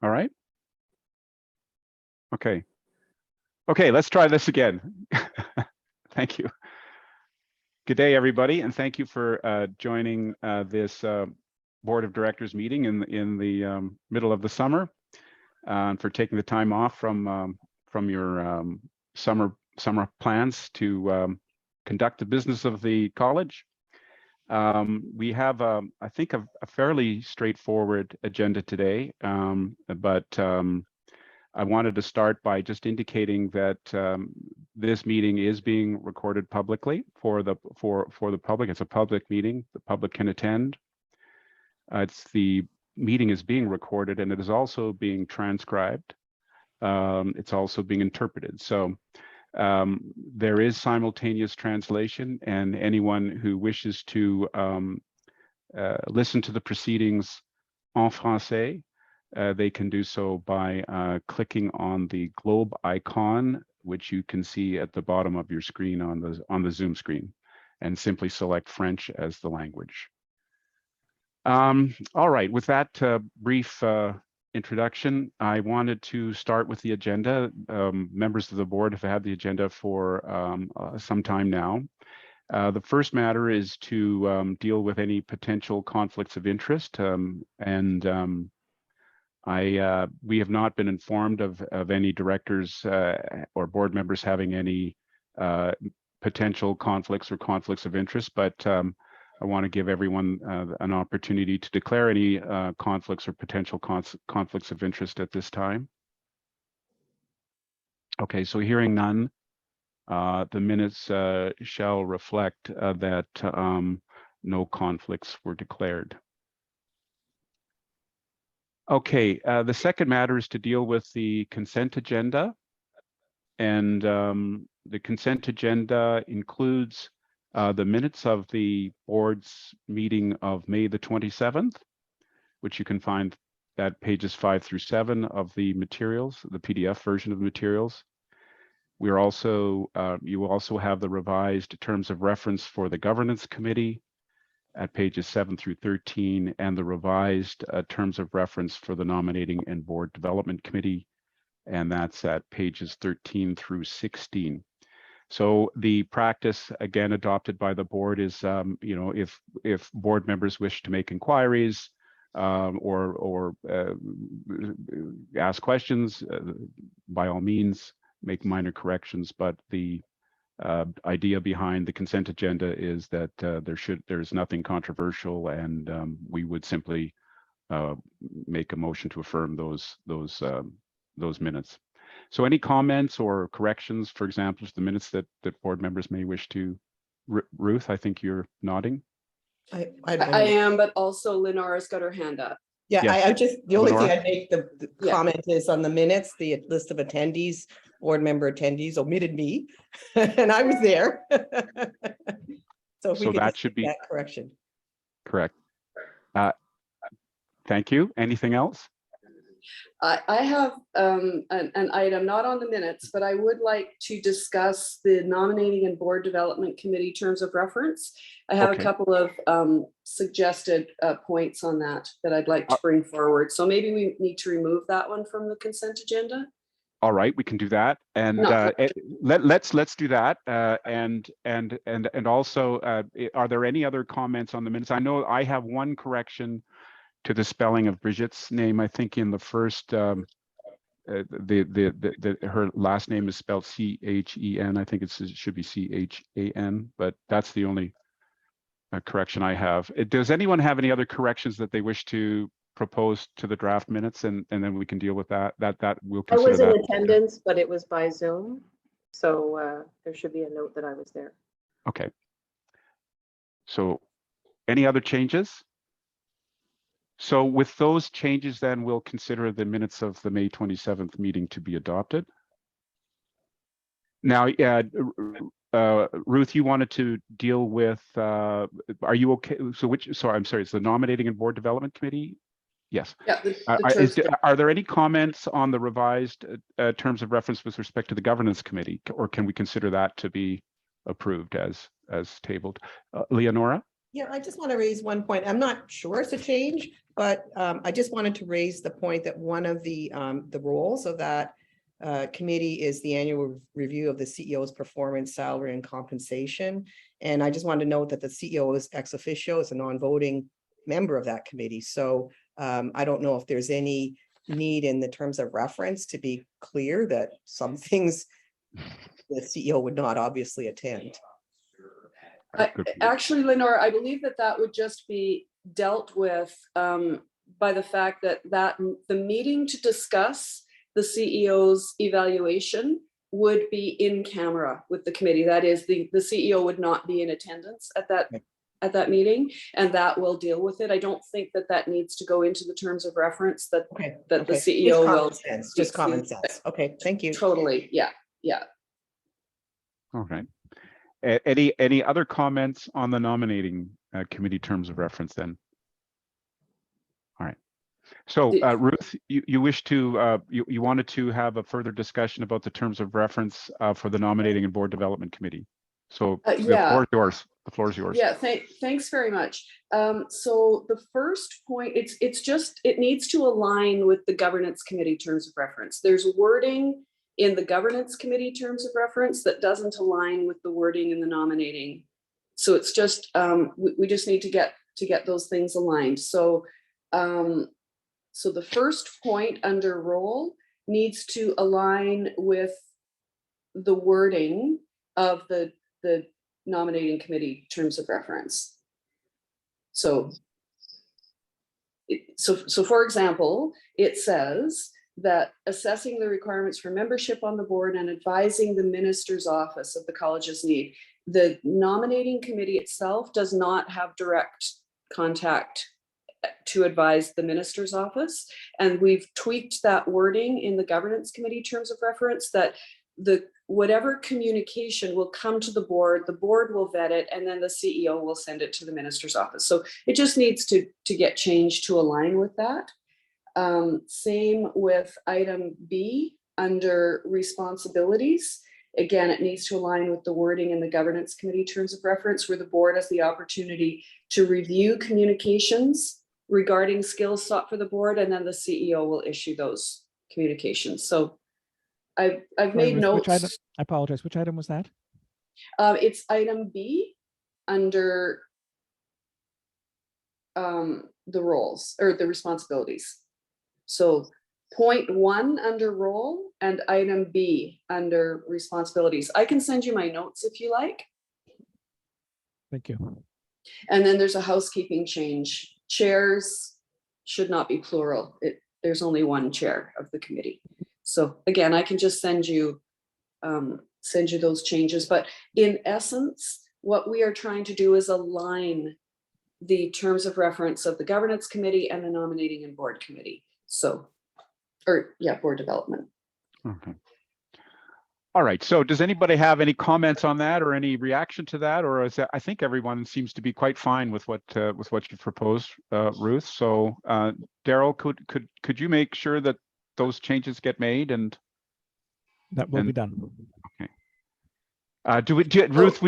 All right. Okay. Okay, let's try this again. Thank you. Good day, everybody, and thank you for joining this Board of Directors meeting in the middle of the summer, and for taking the time off from your summer plans to conduct the business of the college. We have, I think, a fairly straightforward agenda today, but I wanted to start by just indicating that this meeting is being recorded publicly for the public. It's a public meeting. The public can attend. The meeting is being recorded, and it is also being transcribed. It's also being interpreted. So there is simultaneous translation, and anyone who wishes to listen to the proceedings en français, they can do so by clicking on the globe icon, which you can see at the bottom of your screen on the Zoom screen, and simply select French as the language. All right, with that brief introduction, I wanted to start with the agenda. Members of the board have had the agenda for some time now. The first matter is to deal with any potential conflicts of interest, we have not been informed of any directors or board members having any potential conflicts or conflicts of interest, but I want to give everyone an opportunity to declare any conflicts or potential conflicts of interest at this time. Okay, so hearing none, the minutes shall reflect that no conflicts were declared. Okay, the second matter is to deal with the consent agenda. And the consent agenda includes the minutes of the board's meeting of May the 27th, which you can find at pages 5 through 7 of the materials, the PDF version of the materials. We are also, you will also have the revised terms of reference for the governance committee at pages 7 through 13, and the revised terms of reference for the nominating and board development committee, and that's at pages 13 through 16. So the practice, again, adopted by the board is, you know, if board members wish to make inquiries or ask questions, by all means, make minor corrections, but the idea behind the consent agenda is that there's nothing controversial, and we would simply make a motion to affirm those minutes. So any comments or corrections, for example, to the minutes that board members may wish to? Ruth, I think you're nodding. I am, but also Lenora's got her hand up. Yeah, Yes. I just, the only Lenora? thing I'd make the comment is on the minutes, the list of attendees, board member attendees omitted me, and I was there. So if we So could that just should make be that correction. correct. Thank you. Anything else? I have an item not on the minutes, but I would like to discuss the nominating and board development committee terms of reference. I have Okay. a couple of suggested points on that I'd like to bring forward. So maybe we need to remove that one from the consent agenda. All right, we can do that, and No. let's do that. And also, are there any other comments on the minutes? I know I have one correction to the spelling of Brigitte's name. I think in the first, her last name is spelled C-H-E-N. I think it should be C-H-A-N, but that's the only correction I have. Does anyone have any other corrections that they wish to propose to the draft minutes, and then we can deal with that? That we'll consider. I was in attendance, but it was by Zoom, so there should be a note that I was there. Okay. So, any other changes? So with those changes, then we'll consider the minutes of the May 27th meeting to be adopted. Now, Ruth, you wanted to deal with, are you okay? So I'm sorry, it's the nominating and board development committee? Yes. Yeah, Are there any comments on the revised terms of reference with respect to the governance committee, or can we consider that to be approved as tabled? Leonora? Yeah, I just want to raise one point. I'm not sure it's a change, but I just wanted to raise the point that one of the roles of that committee is the annual review of the CEO's performance, salary, and compensation. And I just wanted to note that the CEO is ex officio, is a non-voting member of that committee. So I don't know if there's any need in the terms of reference to be clear that some things the CEO would not obviously attend. Actually, Lenore, I believe that would just be dealt with by the fact that the meeting to discuss the CEO's evaluation would be in camera with the committee. That is, the CEO would not be in attendance at that meeting, and that will deal with it. I don't think that needs to go into the terms of reference that the CEO will. Just common sense. Okay, thank you. Totally, yeah. All right. Any other comments on the nominating committee terms of reference then? All right. So Ruth, you wish to you wanted to have a further discussion about the terms of reference for the nominating and board development committee. So the floor is yours. The floor is yours. Yeah, thanks very much. So the first point, it needs to align with the governance committee terms of reference. There's wording in the governance committee terms of reference that doesn't align with the wording in the nominating. So it's just, we just need to get those things aligned. So, so the first point under role needs to align with the wording of the nominating committee terms of reference. So for example, it says that assessing the requirements for membership on the board and advising the minister's office of the college's need. The nominating committee itself does not have direct contact to advise the minister's office. And we've tweaked that wording in the governance committee terms of reference that whatever communication will come to the board will vet it, and then the CEO will send it to the minister's office. So it just needs to get changed to align with that. Same with item B under responsibilities. Again, it needs to align with the wording in the governance committee terms of reference, where the board has the opportunity to review communications regarding skills sought for the board, and then the CEO will issue those communications. So I've made notes. Which item? I apologize. Which item was that? It's item B under the roles or the responsibilities. So point 1 under role and item B under responsibilities. I can send you my notes if you like. Thank you. And then there's a housekeeping change. Chairs should not be plural. There's only one chair of the committee. So again, I can just send you those changes. But in essence, what we are trying to do is align the terms of reference of the governance committee and the nominating and board committee. So, board development. Okay. All right. So does anybody have any comments on that or any reaction to that? Or is that, I think everyone seems to be quite fine with what you proposed, Ruth. So Daryl, could you make sure that those changes get made and that will be done? Okay. Ruth,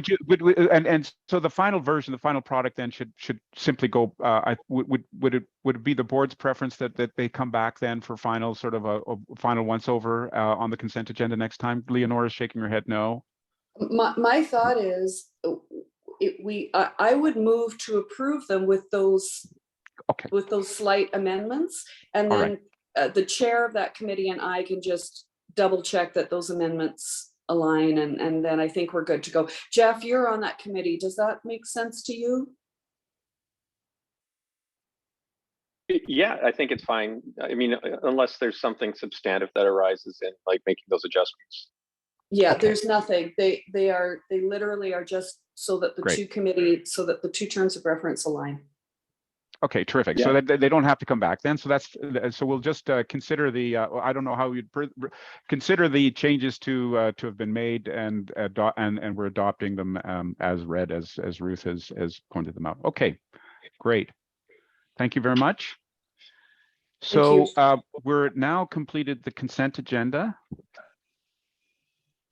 and so the final version, the final product then should simply go. Would it be the board's preference that they come back then for final sort of a final once over on the consent agenda next time? Leonora is shaking her head no. My thought is I would move to approve them with those slight amendments, and then the chair of that committee and I can just double check that those amendments align, and then I think we're good to go. Jeff, you're on that committee. Does that make sense to you? Yeah, I think it's fine. I mean, unless there's something substantive that arises in like making those adjustments. Yeah, there's nothing. They literally are just so that the two terms of reference align. Okay, terrific. Yeah. So that they don't have to come back then. So we'll just consider the. I don't know how you'd consider the changes to have been made, and we're adopting them as read, as Ruth has pointed them out. Okay, great. Thank you very much. So we're now completed the consent agenda.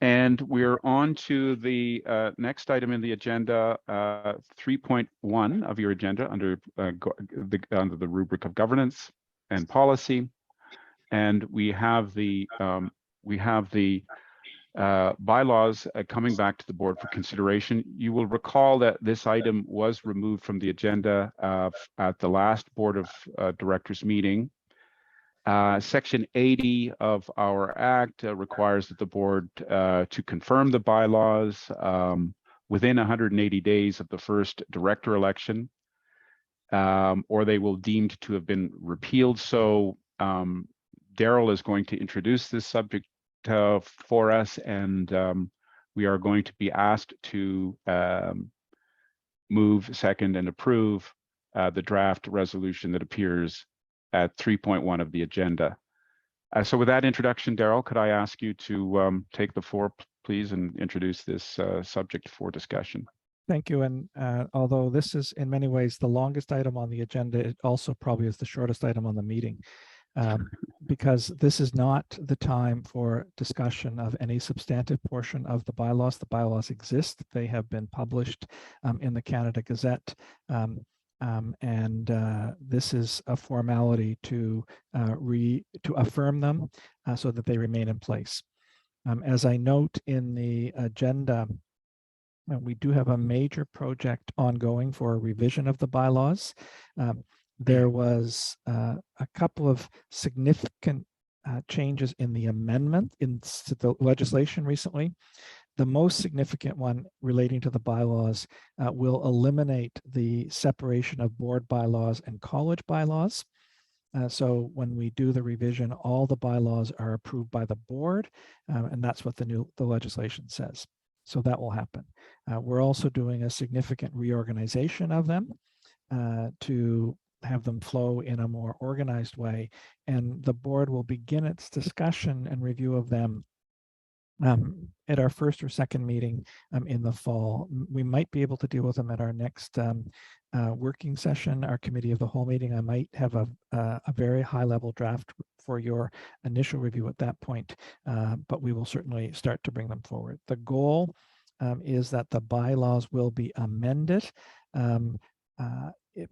And we're on to the next item in the agenda, 3.1 of your agenda under the rubric of governance and policy. And we have the bylaws coming back to the board for consideration. You will recall that this item was removed from the agenda at the last Board of Directors meeting. Section 80 of our Act requires that the board to confirm the bylaws within 180 days of the first director election, or they will deemed to have been repealed. So Daryl is going to introduce this subject for us, and we are going to be asked to move, second, and approve the draft resolution that appears at 3.1 of the agenda. So with that introduction, Daryl, could I ask you to take the floor, please, and introduce this subject for discussion? Thank you. And although this is in many ways the longest item on the agenda, it also probably is the shortest item on the meeting, because this is not the time for discussion of any substantive portion of the bylaws. The bylaws exist. They have been published in the Canada Gazette. This is a formality to affirm them so that they remain in place. As I note in the agenda, we do have a major project ongoing for a revision of the bylaws. There was a couple of significant changes in the amendment into the legislation recently. The most significant one relating to the bylaws will eliminate the separation of board bylaws and college bylaws. So when we do the revision, all the bylaws are approved by the board, and that's what the legislation says. So that will happen. We're also doing a significant reorganization of them to have them flow in a more organized way, and the board will begin its discussion and review of them at our first or second meeting in the fall. We might be able to deal with them at our next working session, our committee of the whole meeting. I might have a very high level draft for your initial review at that point, but we will certainly start to bring them forward. The goal is that the bylaws will be amended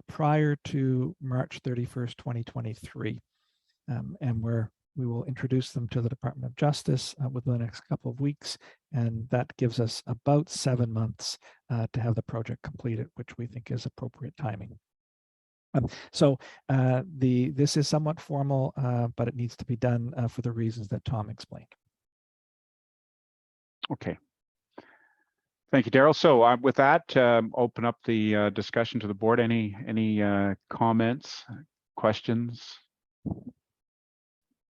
prior to March 31st, 2023. And we will introduce them to the Department of Justice within the next couple of weeks, and that gives us about 7 months to have the project completed, which we think is appropriate timing. This is somewhat formal, but it needs to be done for the reasons that Tom explained. Okay. Thank you, Daryl. So with that, open up the discussion to the board. Any comments, questions?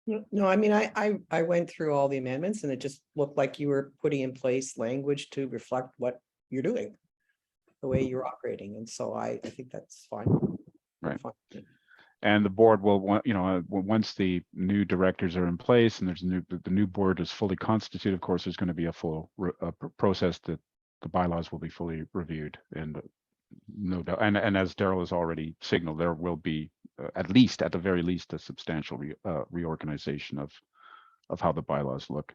No, I mean, I went through all the amendments and it just looked like you were putting in place language to reflect what you're doing, the way you're operating. And so I think that's fine. Right. Fine. And the board will want, once the new directors are in place and the new board is fully constituted, of course, there's going to be a full process that the bylaws will be fully reviewed, and no doubt. And as Daryl has already signaled, there will be at the very least, a substantial reorganization of how the bylaws look.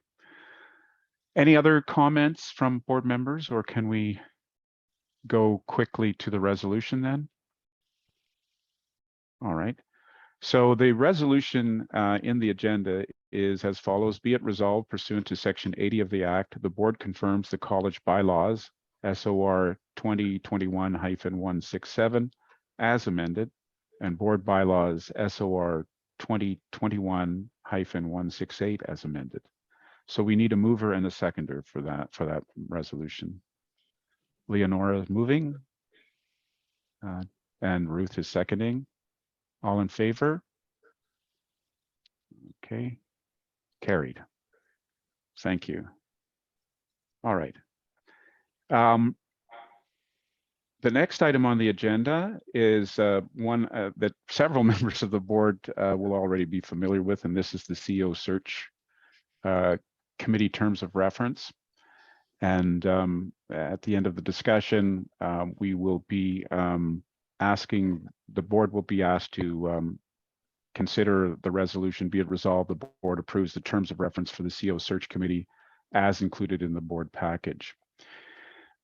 Any other comments from board members, or can we go quickly to the resolution then? All right. So the resolution in the agenda is as follows: be it resolved pursuant to section 80 of the Act, the board confirms the college bylaws SOR 2021-167 as amended, and board bylaws SOR 2021-168 as amended. So we need a mover and a seconder for that resolution. Leonora is moving, and Ruth is seconding. All in favor? Okay, carried. Thank you. All right. The next item on the agenda is one that several members of the board will already be familiar with, and this is the CEO search committee terms of reference. And at the end of the discussion, we will be the board will be asked to consider the resolution, be it resolved, the board approves the terms of reference for the CEO search committee as included in the board package.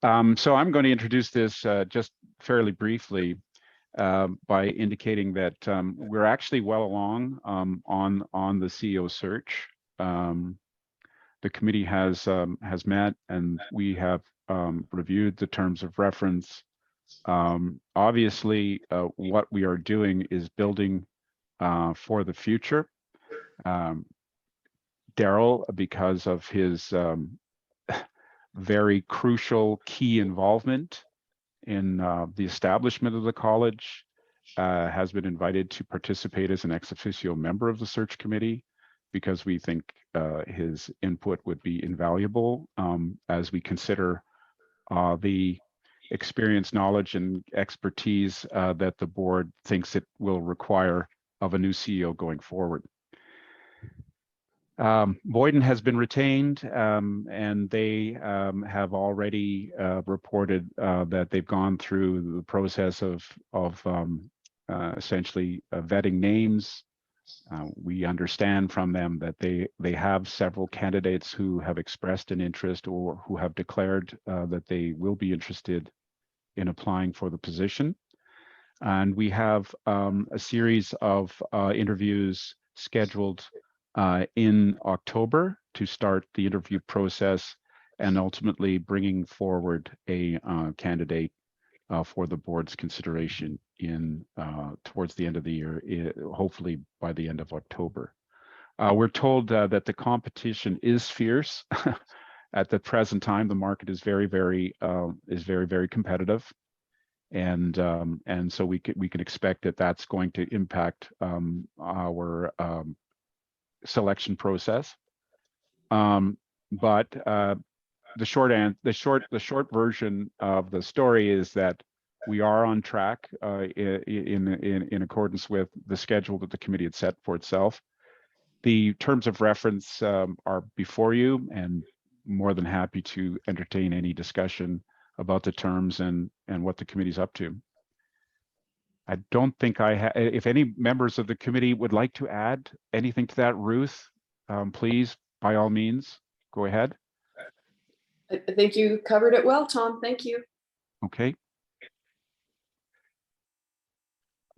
So I'm going to introduce this just fairly briefly by indicating that we're actually well along on the CEO search. The committee has met, and we have reviewed the terms of reference. Obviously, what we are doing is building for the future. Daryl, because of his very crucial key involvement in the establishment of the college, has been invited to participate as an ex officio member of the search committee, because we think his input would be invaluable as we consider the experience, knowledge, and expertise that the board thinks it will require of a new CEO going forward. Boyden has been retained, and they have already reported that they've gone through the process of essentially vetting names. We understand from them that they have several candidates who have expressed an interest or who have declared that they will be interested in applying for the position. And we have a series of interviews scheduled in October to start the interview process, and ultimately bringing forward a candidate for the board's consideration in towards the end of the year, hopefully by the end of October. We're told that the competition is fierce. At the present time, the market is very, very competitive, and so we can expect that that's going to impact our selection process. But the short version of the story is that we are on track in accordance with the schedule that the committee had set for itself. The terms of reference are before you, and more than happy to entertain any discussion about the terms and what the committee's up to. I don't think if any members of the committee would like to add anything to that, Ruth, please, by all means, go ahead. I think you covered it well, Tom. Thank you. Okay.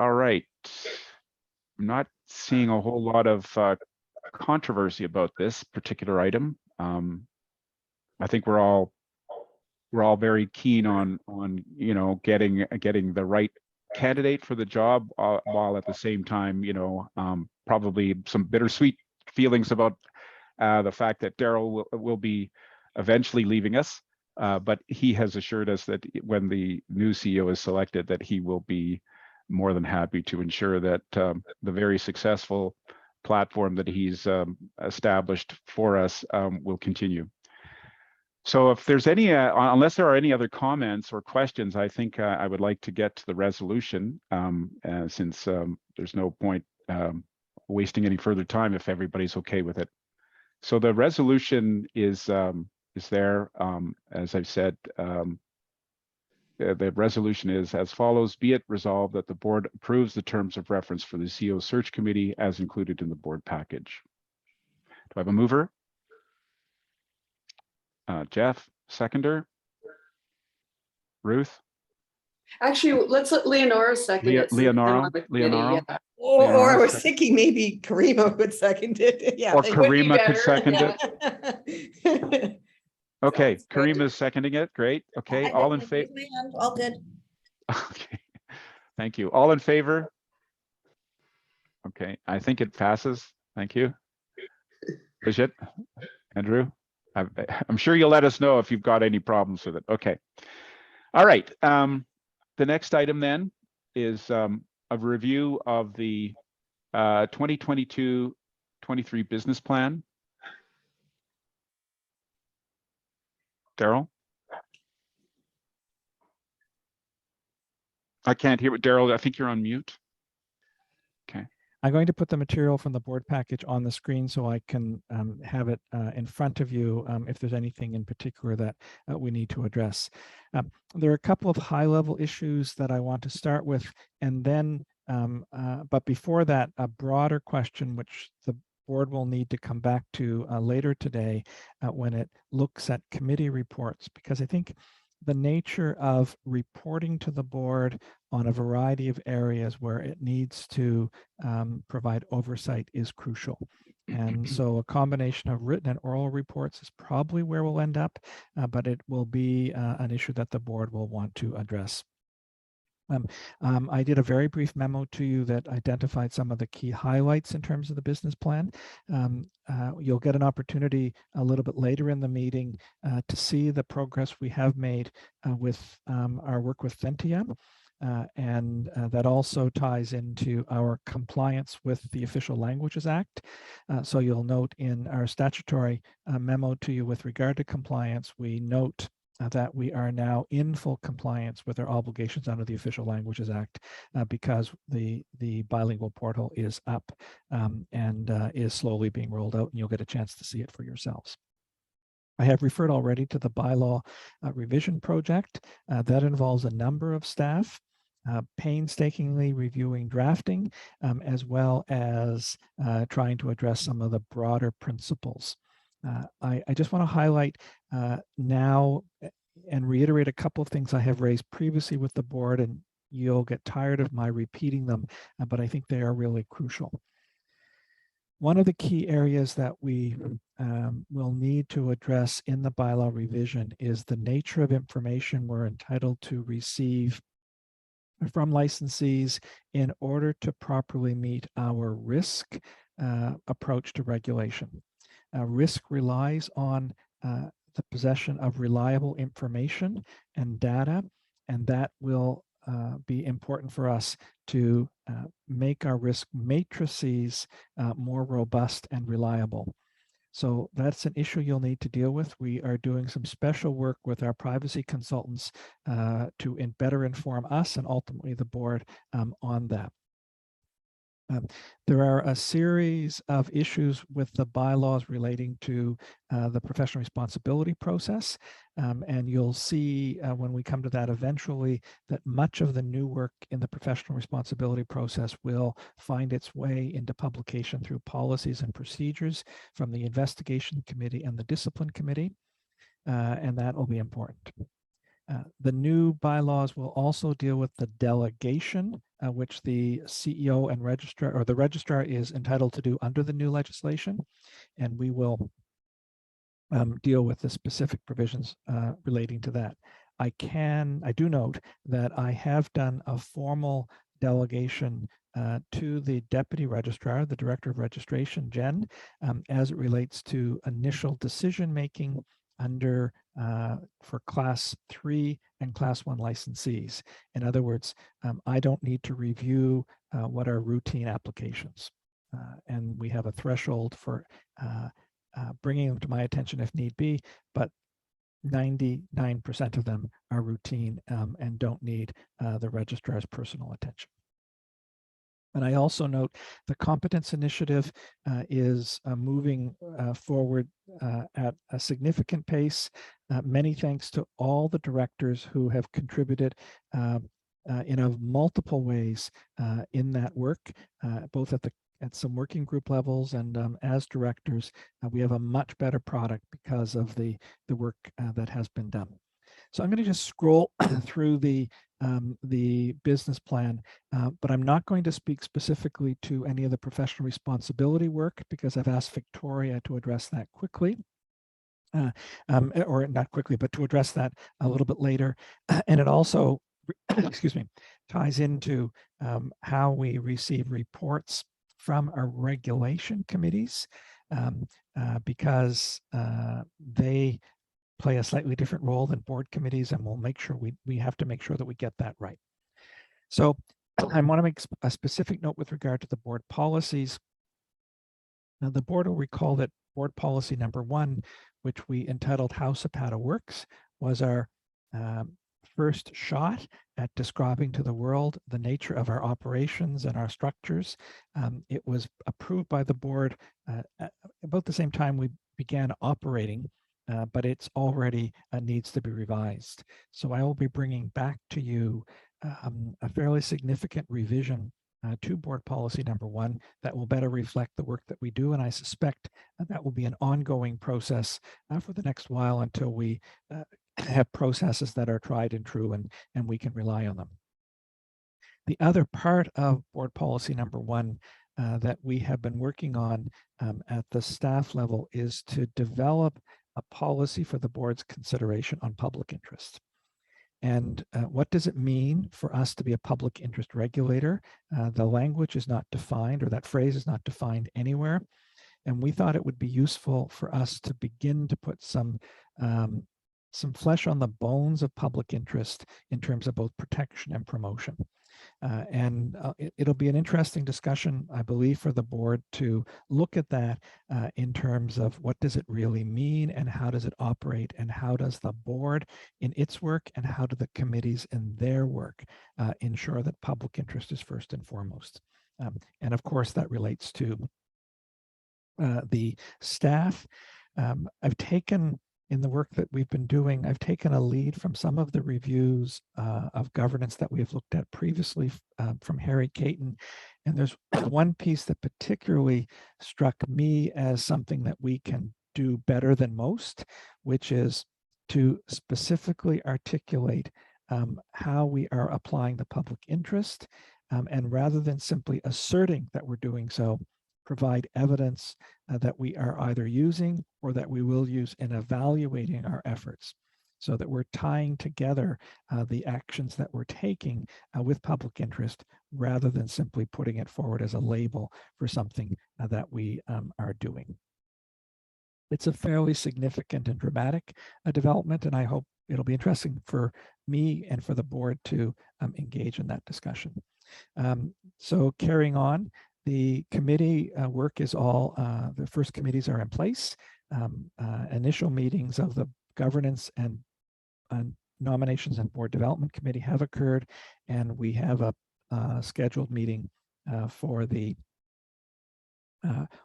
All right. I'm not seeing a whole lot of controversy about this particular item. I think we're all very keen on getting the right candidate for the job, while at the same time, probably some bittersweet feelings about the fact that Daryl will be eventually leaving us, but he has assured us that when the new CEO is selected, that he will be more than happy to ensure that the very successful platform that he's established for us will continue. So if there's any, unless there are any other comments or questions, I think I would like to get to the resolution, since there's no point wasting any further time if everybody's okay with it. So the resolution is there, as I've said. The resolution is as follows: be it resolved that the board approves the terms of reference for the CEO search committee as included in the board package. Do I have a mover? Jeff, seconder. Ruth? Actually, let's let Leonora second it. since I'm on the committee, Leonora? yeah. Or I was thinking maybe Karima would second it. Yeah. Or thank Karima could better, second yeah. it. Okay, Sounds good. Karima is seconding it. Great. Okay, I all in definitely favor? raised my hand. All good. Okay, thank you. All in favor? Okay, I think it passes. Thank you. Bridget, Andrew, I'm sure you'll let us know if you've got any problems with it. Okay. All right. The next item then is a review of the 2022-23 business plan. Daryl? I can't hear what Daryl, I think you're on mute. Okay. I'm going to put the material from the board package on the screen so I can have it in front of you if there's anything in particular that we need to address. There are a couple of high-level issues that I want to start with, and then, but before that, a broader question which the board will need to come back to later today when it looks at committee reports, because I think the nature of reporting to the board on a variety of areas where it needs to provide oversight is crucial. And so a combination of written and oral reports is probably where we'll end up, but it will be an issue that the board will want to address. I did a very brief memo to you that identified some of the key highlights in terms of the business plan. You'll get an opportunity a little bit later in the meeting to see the progress we have made with our work with Ventia. And that also ties into our compliance with the Official Languages Act. So you'll note in our statutory memo to you with regard to compliance, we note that we are now in full compliance with our obligations under the Official Languages Act because the bilingual portal is up and is slowly being rolled out, and you'll get a chance to see it for yourselves. I have referred already to the bylaw revision project. That involves a number of staff painstakingly reviewing drafting, as well as trying to address some of the broader principles. I just want to highlight now and reiterate a couple of things I have raised previously with the board, and you'll get tired of my repeating them, but I think they are really crucial. One of the key areas that we will need to address in the bylaw revision is the nature of information we're entitled to receive from licensees in order to properly meet our risk approach to regulation. Risk relies on the possession of reliable information and data, and that will be important for us to make our risk matrices more robust and reliable. So that's an issue you'll need to deal with. We are doing some special work with our privacy consultants to better inform us and ultimately the board on that. There are a series of issues with the bylaws relating to the professional responsibility process. And you'll see when we come to that eventually that much of the new work in the professional responsibility process will find its way into publication through policies and procedures from the investigation committee and the discipline committee. And that will be important. The new bylaws will also deal with the delegation, which the CEO and registrar, or the registrar, is entitled to do under the new legislation. And we will deal with the specific provisions relating to that. I do note that I have done a formal delegation to the deputy registrar, the director of registration, Jen, as it relates to initial decision making under for class 3 and class 1 licensees. In other words, I don't need to review what are routine applications. And we have a threshold for bringing them to my attention if need be, but 99% of them are routine and don't need the registrar's personal attention. And I also note the competence initiative is moving forward at a significant pace. Many thanks to all the directors who have contributed in multiple ways in that work, both at some working group levels and as directors. We have a much better product because of the work that has been done. So I'm going to just scroll through the business plan, but I'm not going to speak specifically to any of the professional responsibility work because I've asked Victoria to address that quickly. Or not quickly, but to address that a little bit later. And it also, excuse me, ties into how we receive reports from our regulation committees because they play a slightly different role than board committees, and we'll make sure we have to make sure that we get that right. So I want to make a specific note with regard to the board policies. Now, the board will recall that board policy number 1, which we entitled How CPATA Works, was our first shot at describing to the world the nature of our operations and our structures. It was approved by the board about the same time we began operating, but it's already needs to be revised. So I will be bringing back to you a fairly significant revision to board policy number 1 that will better reflect the work that we do. And I suspect that will be an ongoing process for the next while until we have processes that are tried and true and we can rely on them. The other part of board policy number 1 that we have been working on at the staff level is to develop a policy for the board's consideration on public interest. And what does it mean for us to be a public interest regulator? The language is not defined, or that phrase is not defined anywhere. And we thought it would be useful for us to begin to put some flesh on the bones of public interest in terms of both protection and promotion. It'll be an interesting discussion, I believe, for the board to look at that in terms of what does it really mean and how does it operate and how does the board in its work and how do the committees in their work ensure that public interest is first and foremost. And of course, that relates to the staff. I've taken, in the work that we've been doing, I've taken a lead from some of the reviews of governance that we've looked at previously from Harry Caton. And there's one piece that particularly struck me as something that we can do better than most, which is to specifically articulate how we are applying the public interest. And rather than simply asserting that we're doing so, provide evidence that we are either using or that we will use in evaluating our efforts, so that we're tying together the actions that we're taking with public interest rather than simply putting it forward as a label for something that we are doing. It's a fairly significant and dramatic development, and I hope it'll be interesting for me and for the board to engage in that discussion. So carrying on, the committee work is all, the first committees are in place. Initial meetings of the governance and nominations and board development committee have occurred, and we have a scheduled meeting for the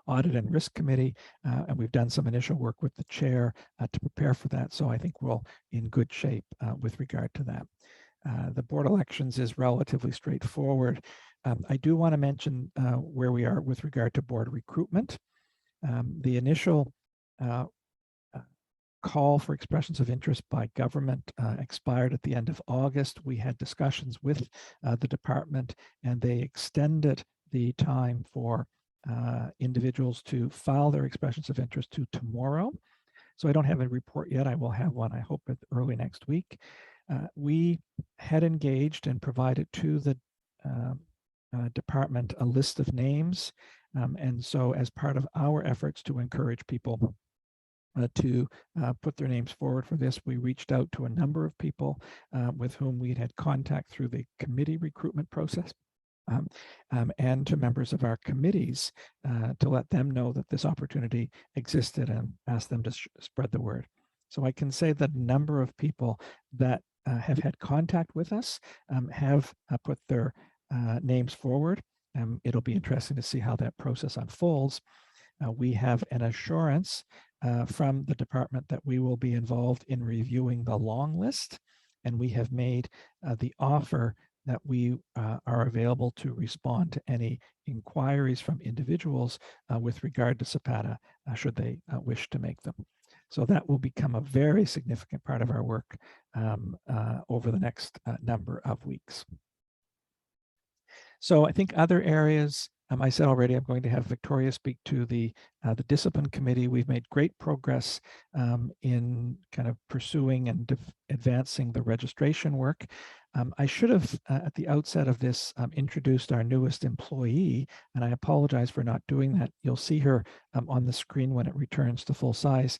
audit and risk committee, and we've done some initial work with the chair to prepare for that. So I think we're in good shape with regard to that. The board elections is relatively straightforward. I do want to mention where we are with regard to board recruitment. The initial call for expressions of interest by government expired at the end of August. We had discussions with the department, and they extended the time for individuals to file their expressions of interest to tomorrow. So I don't have a report yet. I will have one, I hope, early next week. We had engaged and provided to the department a list of names. And so as part of our efforts to encourage people to put their names forward for this, we reached out to a number of people with whom we had contact through the committee recruitment process. And to members of our committees to let them know that this opportunity existed and ask them to spread the word. So I can say that a number of people that have had contact with us have put their names forward. It'll be interesting to see how that process unfolds. We have an assurance from the department that we will be involved in reviewing the long list, and we have made the offer that we are available to respond to any inquiries from individuals with regard to CPATA should they wish to make them. So that will become a very significant part of our work over the next number of weeks. So I think other areas, I said already, I'm going to have Victoria speak to the discipline committee. We've made great progress in kind of pursuing and advancing the registration work. I should have, at the outset of this, introduced our newest employee, and I apologize for not doing that. You'll see her on the screen when it returns to full size.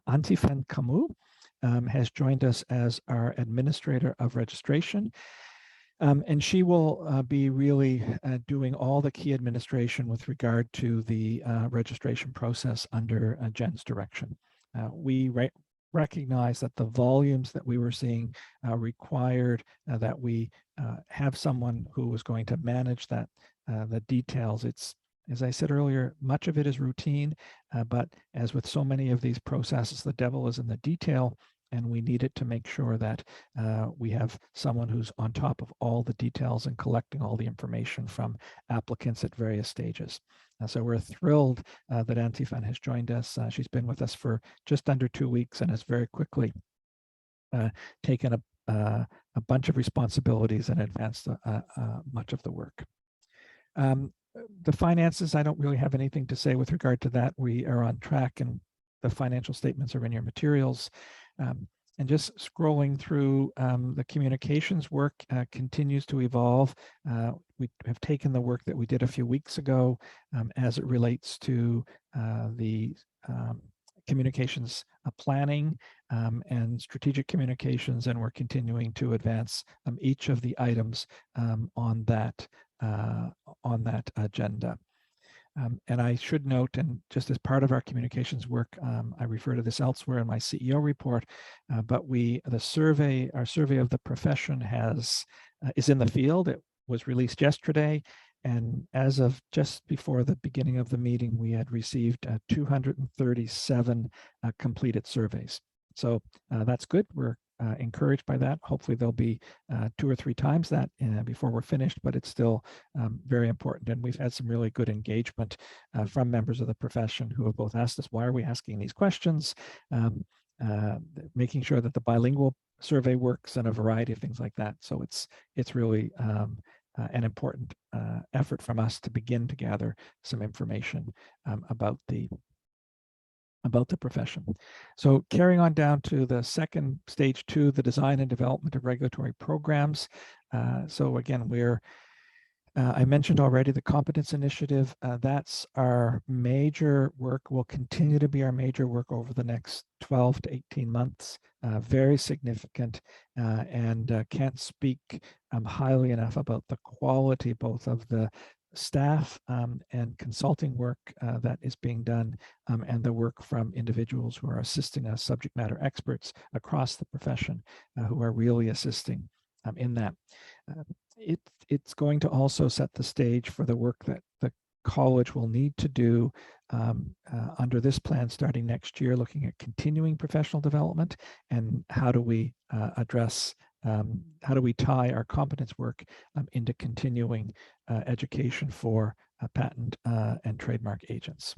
Antifen Camus has joined us as our administrator of registration. And she will be really doing all the key administration with regard to the registration process under Jen's direction. We recognize that the volumes that we were seeing required that we have someone who was going to manage that, the details. It's, as I said earlier, much of it is routine, but as with so many of these processes, the devil is in the detail. and we needed to make sure that we have someone who's on top of all the details and collecting all the information from applicants at various stages. So we're thrilled that Antifan has joined us. She's been with us for just under 2 weeks and has very quickly taken a bunch of responsibilities and advanced much of the work. The finances, I don't really have anything to say with regard to that. We are on track and the financial statements are in your materials. And just scrolling through, the communications work continues to evolve. We have taken the work that we did a few weeks ago as it relates to the communications planning and strategic communications, and we're continuing to advance each of the items on that agenda. And I should note, and just as part of our communications work, I refer to this elsewhere in my CEO report, but our survey of the profession is in the field. It was released yesterday, and as of just before the beginning of the meeting, we had received 237 completed surveys. So that's good. We're encouraged by that. Hopefully there'll be 2 or 3 times that before we're finished, but it's still very important. And we've had some really good engagement from members of the profession who have both asked us, why are we asking these questions? Making sure that the bilingual survey works and a variety of things like that. So it's really an important effort from us to begin to gather some information about the profession. So carrying on down to the second stage 2, the design and development of regulatory programs. So again, I mentioned already the competence initiative. That's our major work, will continue to be our major work over the next 12 to 18 months. Very significant, and can't speak highly enough about the quality both of the staff and consulting work that is being done, and the work from individuals who are assisting us, subject matter experts across the profession who are really assisting in that. It's going to also set the stage for the work that the college will need to do under this plan starting next year, looking at continuing professional development and how do we address how do we tie our competence work into continuing education for patent and trademark agents.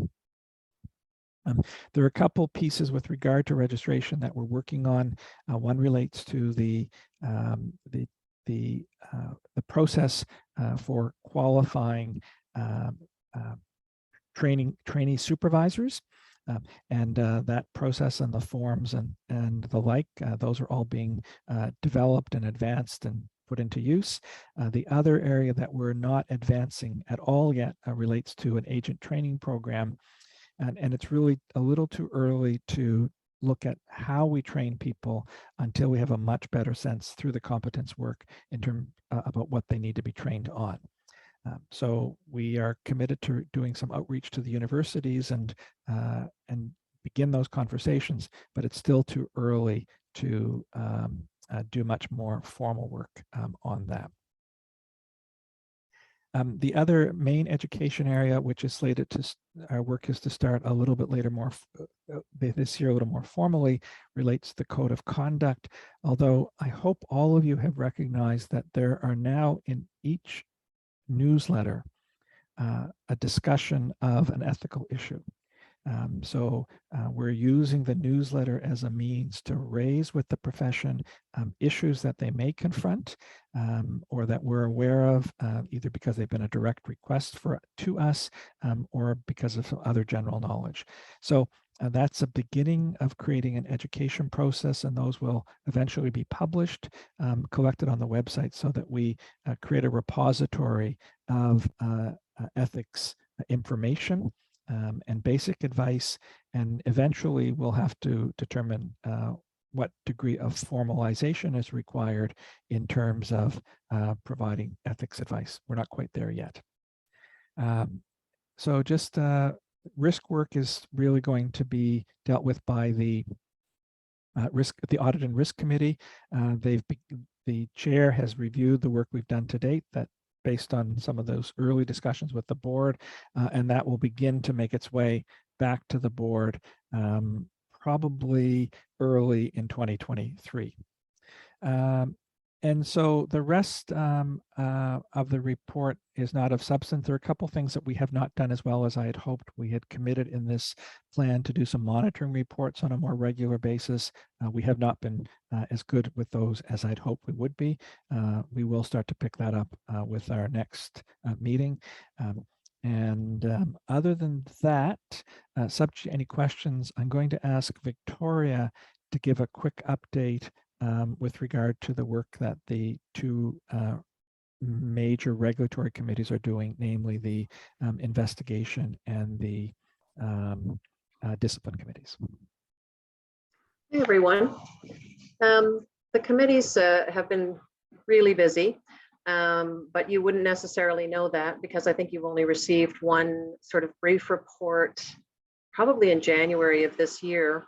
There are a couple pieces with regard to registration that we're working on. One relates to the process for qualifying trainee supervisors. And that process and the forms and the like, those are all being developed and advanced and put into use. The other area that we're not advancing at all yet relates to an agent training program. And it's really a little too early to look at how we train people until we have a much better sense through the competence work in terms about what they need to be trained on. So we are committed to doing some outreach to the universities and begin those conversations, but it's still too early to do much more formal work on that. The other main education area, which is slated to, our work is to start a little bit later, this year, a little more formally, relates to the code of conduct. Although I hope all of you have recognized that there are now in each newsletter a discussion of an ethical issue. So we're using the newsletter as a means to raise with the profession issues that they may confront or that we're aware of, either because they've been a direct request to us or because of some other general knowledge. So that's a beginning of creating an education process, and those will eventually be published, collected on the website, so that we create a repository of ethics information and basic advice, and eventually we'll have to determine what degree of formalization is required in terms of providing ethics advice. We're not quite there yet. So just risk work is really going to be dealt with by the Audit and Risk Committee. The chair has reviewed the work we've done to date, that based on some of those early discussions with the board, and that will begin to make its way back to the board probably early in 2023. And so the rest of the report is not of substance. There are a couple things that we have not done as well as I had hoped. We had committed in this plan to do some monitoring reports on a more regular basis. We have not been as good with those as I'd hoped we would be. We will start to pick that up with our next meeting. Other than that, subject to any questions, I'm going to ask Victoria to give a quick update with regard to the work that the two major regulatory committees are doing, namely the investigation and the discipline committees. Hey, everyone. The committees have been really busy, but you wouldn't necessarily know that because I think you've only received one sort of brief report, probably in January of this year.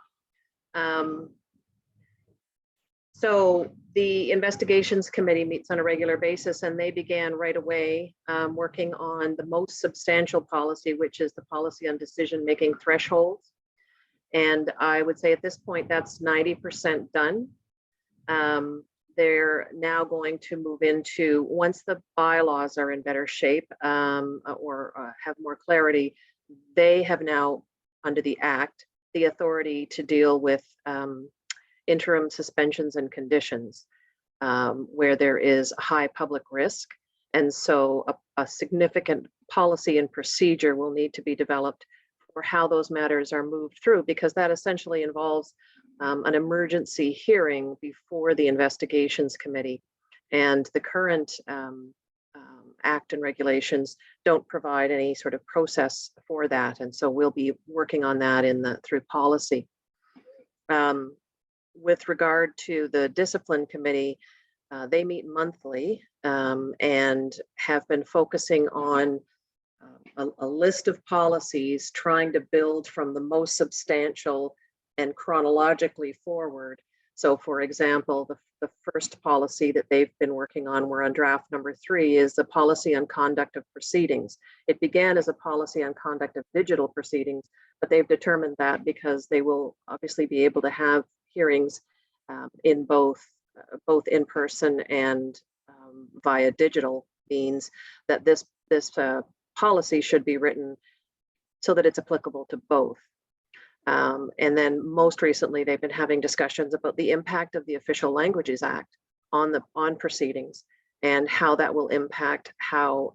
So the investigations committee meets on a regular basis, and they began right away working on the most substantial policy, which is the policy on decision-making thresholds. And I would say at this point, that's 90% done. They're now going to move into, once the bylaws are in better shape or have more clarity, they have now, under the Act, the authority to deal with interim suspensions and conditions where there is a high public risk. And so a significant policy and procedure will need to be developed for how those matters are moved through, because that essentially involves an emergency hearing before the investigations committee. And the current Act and regulations don't provide any sort of process for that. And so we'll be working on that through policy. With regard to the discipline committee, they meet monthly and have been focusing on a list of policies, trying to build from the most substantial and chronologically forward. So for example, the first policy that they've been working on, we're on draft number 3, is the policy on conduct of proceedings. It began as a policy on conduct of digital proceedings, but they've determined that because they will obviously be able to have hearings in both in person and via digital means, that this policy should be written so that it's applicable to both. And then most recently, they've been having discussions about the impact of the Official Languages Act on proceedings and how that will impact how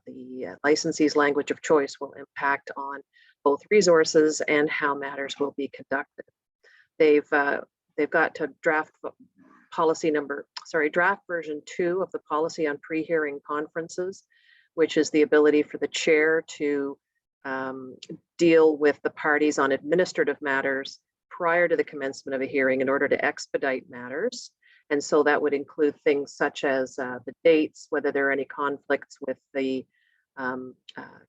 the licensee's language of choice will impact on both resources and how matters will be conducted. They've got to draft version 2 of the policy on pre-hearing conferences, which is the ability for the chair to deal with the parties on administrative matters prior to the commencement of a hearing in order to expedite matters. And so that would include things such as the dates, whether there are any conflicts with the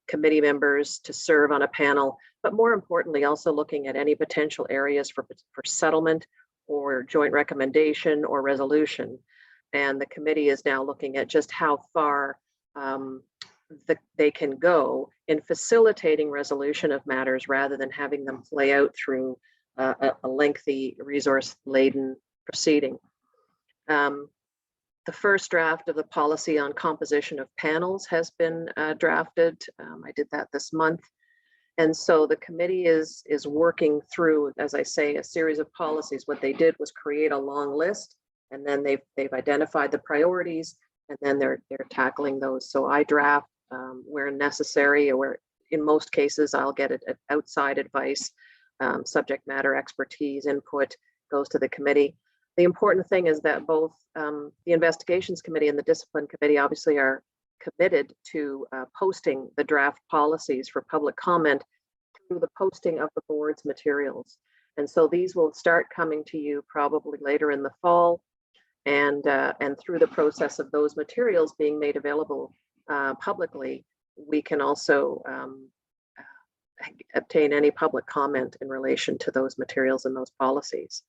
committee members to serve on a panel, but more importantly, also looking at any potential areas for settlement or joint recommendation or resolution. And the committee is now looking at just how far they can go in facilitating resolution of matters rather than having them play out through a lengthy resource-laden proceeding. The first draft of the policy on composition of panels has been drafted. I did that this month. And so the committee is working through, as I say, a series of policies. What they did was create a long list, and then they've identified the priorities, and then they're tackling those. So I draft where necessary, or where in most cases I'll get outside advice, subject matter expertise, input goes to the committee. The important thing is that both the investigations committee and the discipline committee obviously are committed to posting the draft policies for public comment through the posting of the board's materials. And so these will start coming to you probably later in the fall, and through the process of those materials being made available publicly, we can also obtain any public comment in relation to those materials and those policies.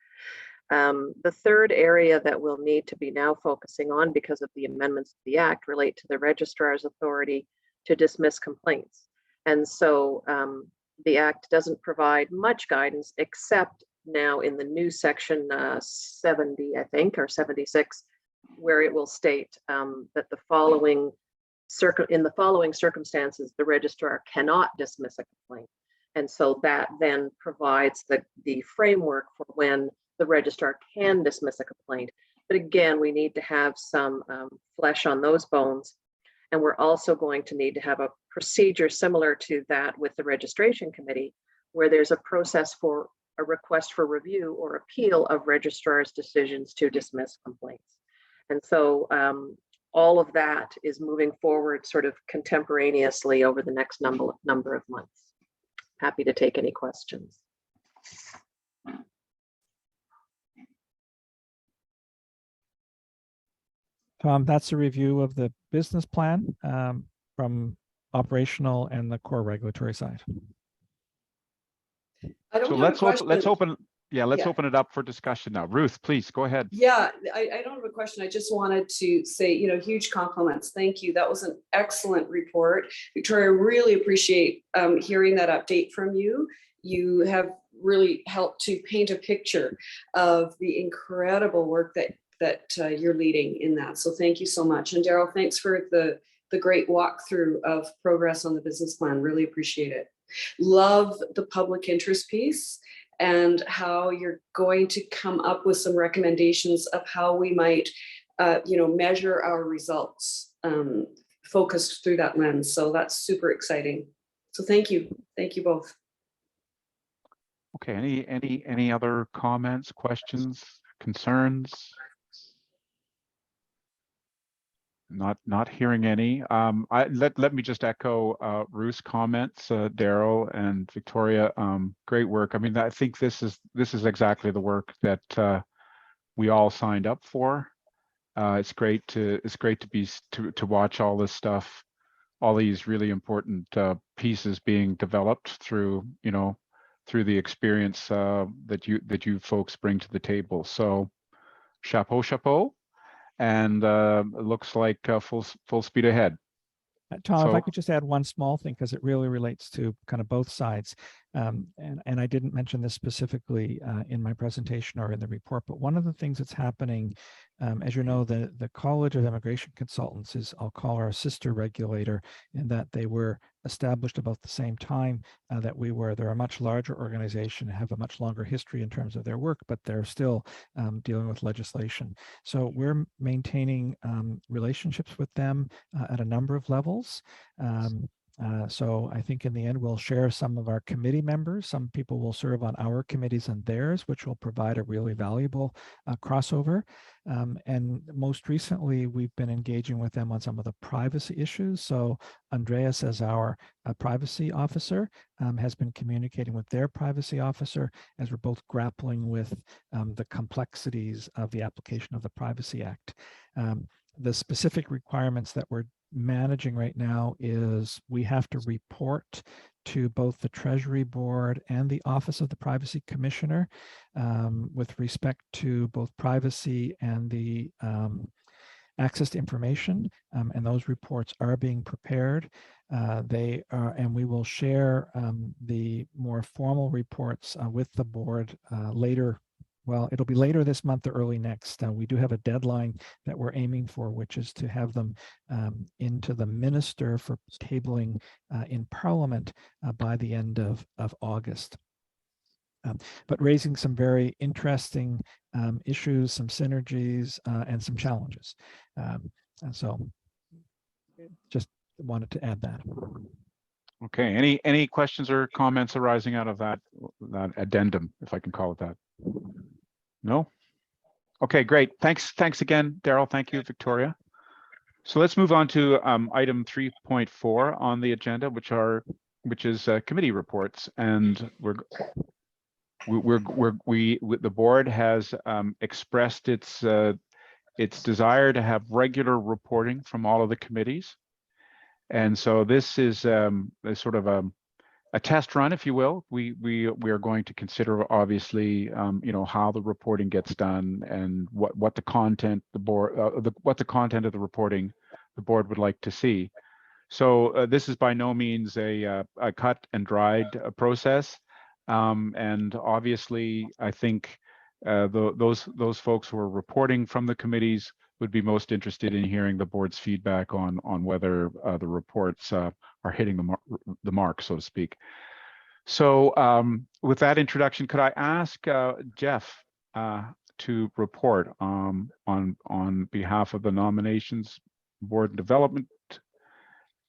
The third area that we'll need to be now focusing on, because of the amendments to the Act, relate to the registrar's authority to dismiss complaints. And so the Act doesn't provide much guidance, except now in the new section 70, I think, or 76, where it will state that in the following circumstances, the registrar cannot dismiss a complaint. And so that then provides the framework for when the registrar can dismiss a complaint. But again, we need to have some flesh on those bones. And we're also going to need to have a procedure similar to that with the registration committee, where there's a process for a request for review or appeal of registrar's decisions to dismiss complaints. And so all of that is moving forward sort of contemporaneously over the next number of months. Happy to take any questions. Tom, that's a review of the business plan from operational and the core regulatory side. I don't So have a let's question. open it up for discussion now. Ruth, please go ahead. Yeah, I don't have a question. I just wanted to say, huge compliments. Thank you. That was an excellent report. Victoria, really appreciate hearing that update from you. You have really helped to paint a picture of the incredible work that you're leading in that. So thank you so much. And Daryl, thanks for the great walkthrough of progress on the business plan. Really appreciate it. Love the public interest piece and how you're going to come up with some recommendations of how we might, measure our results focused through that lens. So that's super exciting. So thank you both. Okay, any other comments, questions, concerns? Not hearing any. Let me just echo Ruth's comments, Daryl and Victoria. Great work. I mean, I think this is exactly the work that we all signed up for. It's great to watch all this stuff, all these really important pieces being developed through the experience that you folks bring to the table. So, chapeau. And it looks like full speed ahead. Tom, if I So- could just add one small thing, because it really relates to kind of both sides. And I didn't mention this specifically in my presentation or in the report, but one of the things that's happening, as you know, the College of Immigration Consultants is, I'll call our sister regulator, in that they were established about the same time that we were. They're a much larger organization, have a much longer history in terms of their work, but they're still dealing with legislation. So we're maintaining relationships with them at a number of levels. So I think in the end, we'll share some of our committee members. Some people will serve on our committees and theirs, which will provide a really valuable crossover. And most recently, we've been engaging with them on some of the privacy issues. So Andreas, as our privacy officer, has been communicating with their privacy officer as we're both grappling with the complexities of the application of the Privacy Act. The specific requirements that we're managing right now is we have to report to both the Treasury Board and the Office of the Privacy Commissioner with respect to both privacy and the access to information, and those reports are being prepared. They are, and we will share the more formal reports with the board later. Well, it'll be later this month or early next. We do have a deadline that we're aiming for, which is to have them into the minister for tabling in Parliament by the end of August. But raising some very interesting issues, some synergies, and some challenges. So just wanted to add that. Okay, any questions or comments arising out of that addendum, if I can call it that? No? Okay, great. Thanks again, Daryl. Thank you, Victoria. So let's move on to item 3.4 on the agenda, which is committee reports, and the board has expressed its desire to have regular reporting from all of the committees, and so this is a sort of a test run, if you will. We are going to consider, obviously, how the reporting gets done and what the content what the content of the reporting the board would like to see. So this is by no means a cut and dried process. And obviously, I think those folks who are reporting from the committees would be most interested in hearing the board's feedback on whether the reports are hitting the mark, so to speak. So with that introduction, could I ask Jeff to report on behalf of the Nominations Board Development,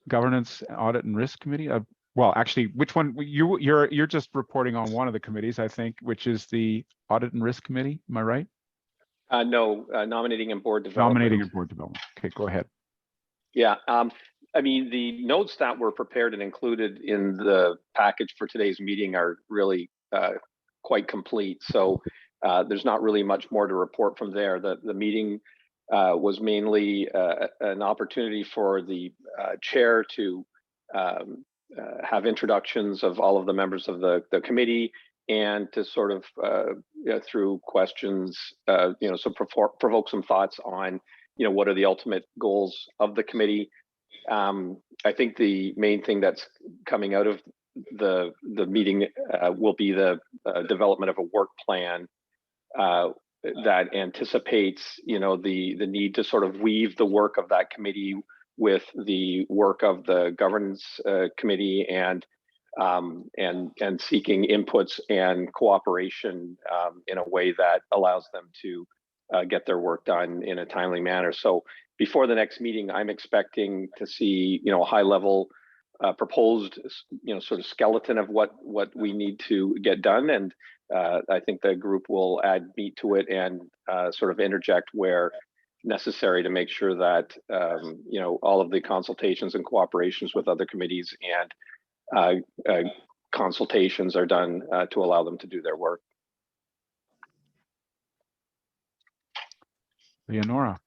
Governance, Audit and Risk Committee? Well, actually, which one? You're just reporting on one of the committees, I think, which is the Audit and Risk Committee. Am I right? No, Nominating and Board Development. Nominating and Board Development. Okay, go ahead. Yeah, I mean, the notes that were prepared and included in the package for today's meeting are really quite complete. So there's not really much more to report from there. The meeting was mainly an opportunity for the chair to have introductions of all of the members of the committee, and to sort of through questions, so provoke some thoughts on, what are the ultimate goals of the committee. I think the main thing that's coming out of the meeting will be the development of a work plan that anticipates, the need to sort of weave the work of that committee with the work of the governance committee, and seeking inputs and cooperation in a way that allows them to get their work done in a timely manner. So before the next meeting, I'm expecting to see, a high level proposed, sort of skeleton of what we need to get done. And I think the group will add meat to it and sort of interject where necessary to make sure that, all of the consultations and cooperations with other committees and consultations are done to allow them to do their work. Leonora.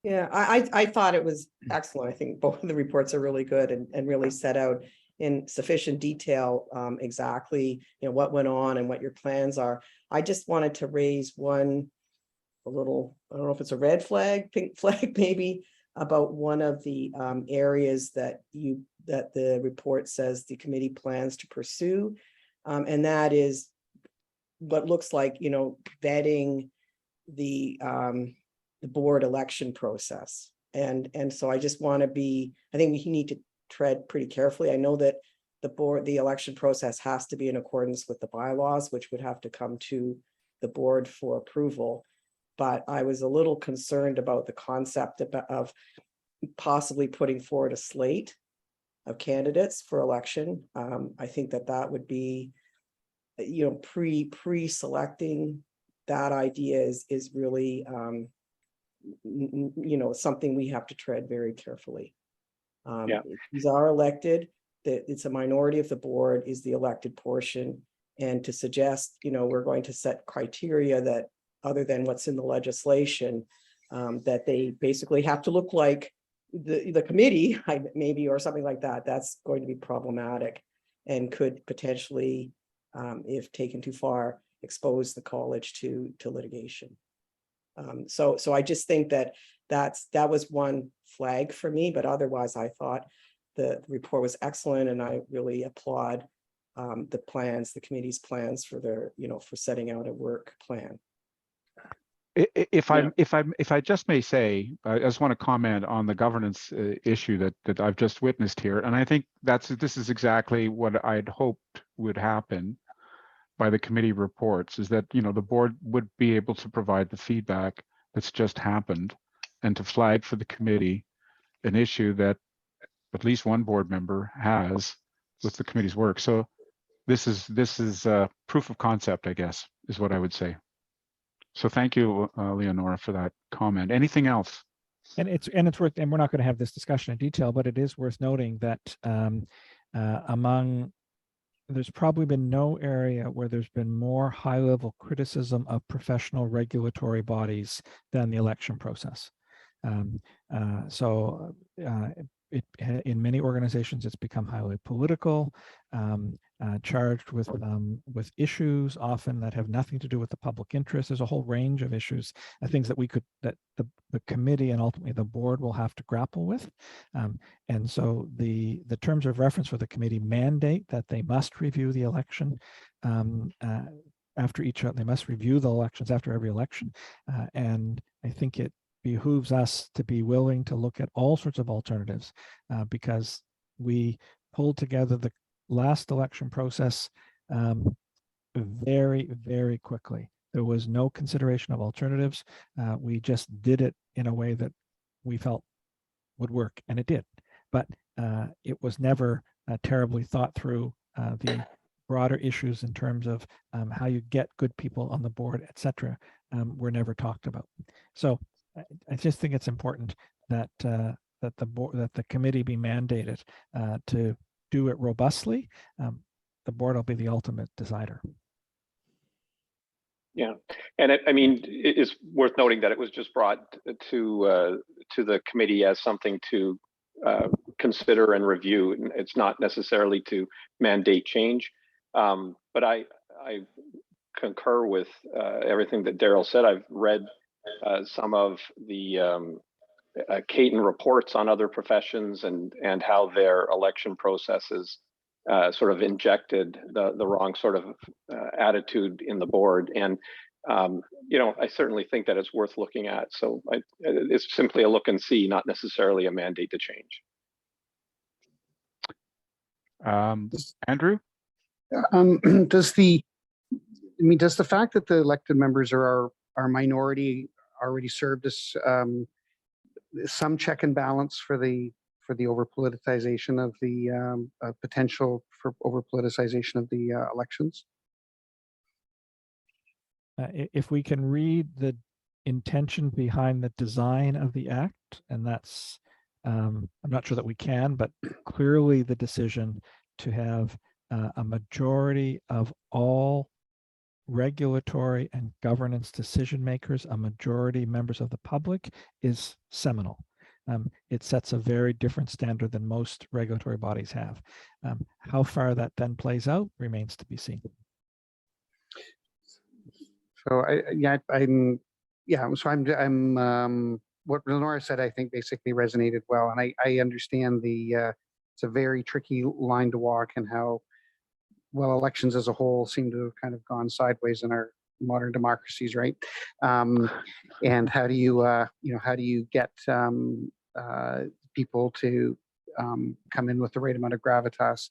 Yeah, I thought it was excellent. I think both of the reports are really good and really set out in sufficient detail exactly, what went on and what your plans are. I just wanted to raise a little, I don't know if it's a red flag, pink flag maybe, about one of the areas that the report says the committee plans to pursue. And that is what looks like, vetting the board election process. And so I just want to I think we need to tread pretty carefully. I know that the election process has to be in accordance with the bylaws, which would have to come to the board for approval. But I was a little concerned about the concept of possibly putting forward a slate of candidates for election. I think that would be, pre-selecting that idea is really, something we have to tread very carefully. These are elected, that it's a minority of the board is the elected portion. And to suggest, we're going to set criteria that other than what's in the legislation, that they basically have to look like the committee, maybe, or something like that, that's going to be problematic and could potentially, if taken too far, expose the college to litigation. So I just think that was one flag for me, but otherwise I thought the report was excellent, and I really applaud the committee's plans for their, for setting out a work plan. If I just may say, I just want to comment on the governance issue that I've just witnessed here, and I think this is exactly what I'd hoped would happen by the committee reports, is that the board would be able to provide the feedback that's just happened, and to flag for the committee an issue that at least one board member has with the committee's work. So this is proof of concept, I guess, is what I would say. So thank you, Leonora, for that comment. Anything else? And it's worth, and we're not going to have this discussion in detail, but it is worth noting that there's probably been no area where there's been more high-level criticism of professional regulatory bodies than the election process. in many organizations, it's become highly political, charged with issues often that have nothing to do with the public interest. There's a whole range of issues, things that the committee and ultimately the board will have to grapple with. And so the terms of reference for the committee mandate that they must review the election after each. They must review the elections after every election, and I think it behooves us to be willing to look at all sorts of alternatives, because we pulled together the last election process very, very quickly. There was no consideration of alternatives. We just did it in a way that we felt would work, and it did. But it was never terribly thought through. The broader issues in terms of how you get good people on the board, etc., were never talked about. So I just think it's important that that the committee be mandated to do it robustly. The board will be the ultimate decider. Yeah, and I mean, it's worth noting that it was just brought to the committee as something to consider and review. It's not necessarily to mandate change, but I concur with everything that Daryl said. I've read some of the Caton reports on other professions and how their election processes sort of injected the wrong sort of attitude in the board. And, you know, I certainly think that it's worth looking at. So it's simply a look and see, not necessarily a mandate to change. Andrew? Does the fact that the elected members are our minority already served as some check and balance for the over politicization of the potential for over politicization of the elections? If we can read the intention behind the design of the act, and that's I'm not sure that we can, but clearly the decision to have a majority of all regulatory and governance decision makers, a majority members of the public, is seminal. It sets a very different standard than most regulatory bodies have. How far that then plays out remains to be seen. So I'm what Lenora said, I think basically resonated well, and I understand it's a very tricky line to walk, and how well elections as a whole seem to have kind of gone sideways in our modern democracies, right? And how do you get people to come in with the right amount of gravitas?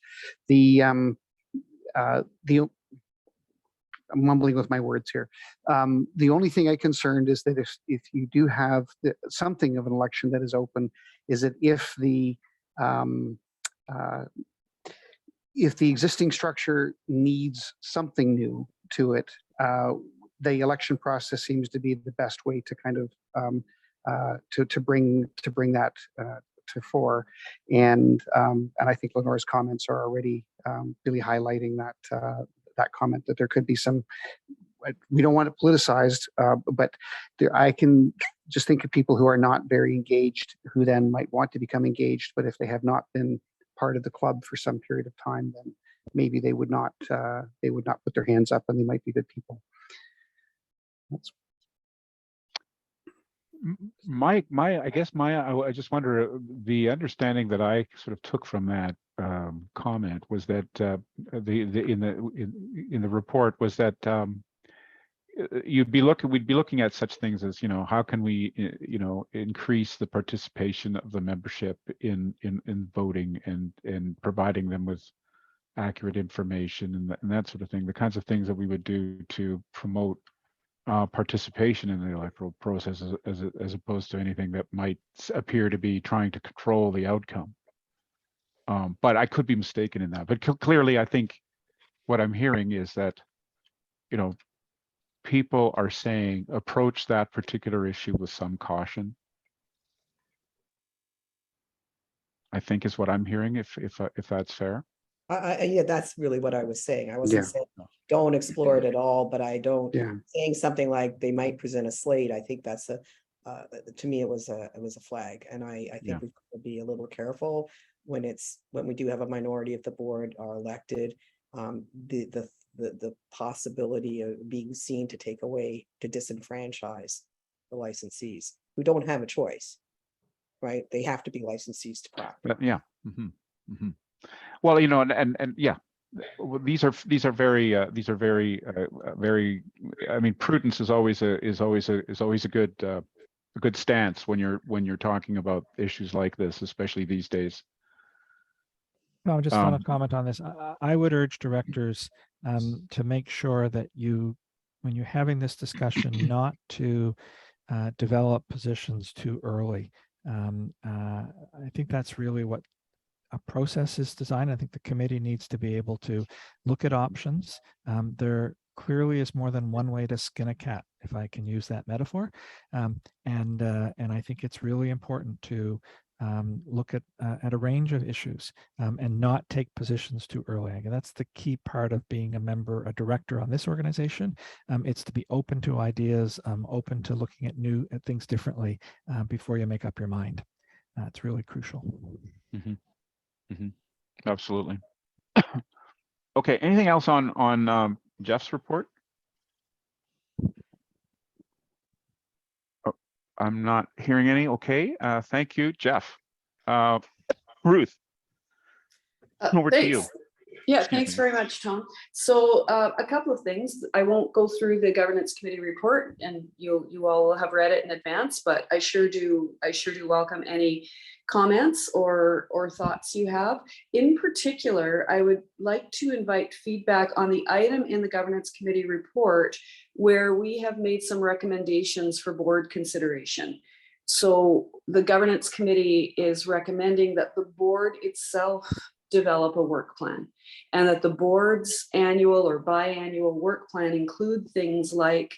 I'm mumbling with my words here. The only thing I'm concerned is that if you do have something of an election that is open, is that if the existing structure needs something new to it, the election process seems to be the best way to kind of to bring that to fore. And I think Lenore's comments are already really highlighting that comment, that there could be some. We don't want it politicized, but I can just think of people who are not very engaged, who then might want to become engaged, but if they have not been part of the club for some period of time, then maybe they would not put their hands up, and they might be good people. That's I just wonder, the understanding that I sort of took from that comment was that in the report was that we'd be looking at such things as, how can we increase the participation of the membership in voting and providing them with accurate information and that sort of thing, the kinds of things that we would do to promote participation in the electoral process, as opposed to anything that might appear to be trying to control the outcome. But I could be mistaken in that. But clearly, I think what I'm hearing is that, people are saying approach that particular issue with some caution. I think is what I'm hearing, if that's fair. Yeah, that's really what I was saying. I wasn't saying don't explore it at all, but I don't saying something like they might present a slate. I think that's to me, it was a flag, and I think Yeah. we've got to be a little careful when we do have a minority of the board are elected. The possibility of being seen to disenfranchise the licensees who don't have a choice, right? They have to be licensees to practice. Yeah. Well, you know, and yeah, well, these are very very. I mean, prudence is always a good stance when you're talking about issues like this, especially these days. No, just final comment on this. I would urge directors to make sure that when you're having this discussion, not to develop positions too early. I think that's really what a process is designed. I think the committee needs to be able to look at options. There clearly is more than one way to skin a cat, if I can use that metaphor. And I think it's really important to look at a range of issues and not take positions too early. Again, that's the key part of being a director on this organization. It's to be open to ideas, open to looking at things differently before you make up your mind. It's really crucial. Absolutely. Okay. Anything else on Jeff's report? I'm not hearing any. Okay. Thank you, Jeff. Ruth, over to you. Thanks. Yeah, Excuse thanks me. very much, Tom. So a couple of things. I won't go through the governance committee report, and you all will have read it in advance, but I sure do welcome any comments or thoughts you have. In particular, I would like to invite feedback on the item in the governance committee report where we have made some recommendations for board consideration. So the governance committee is recommending that the board itself develop a work plan, and that the board's annual or biannual work plan include things like,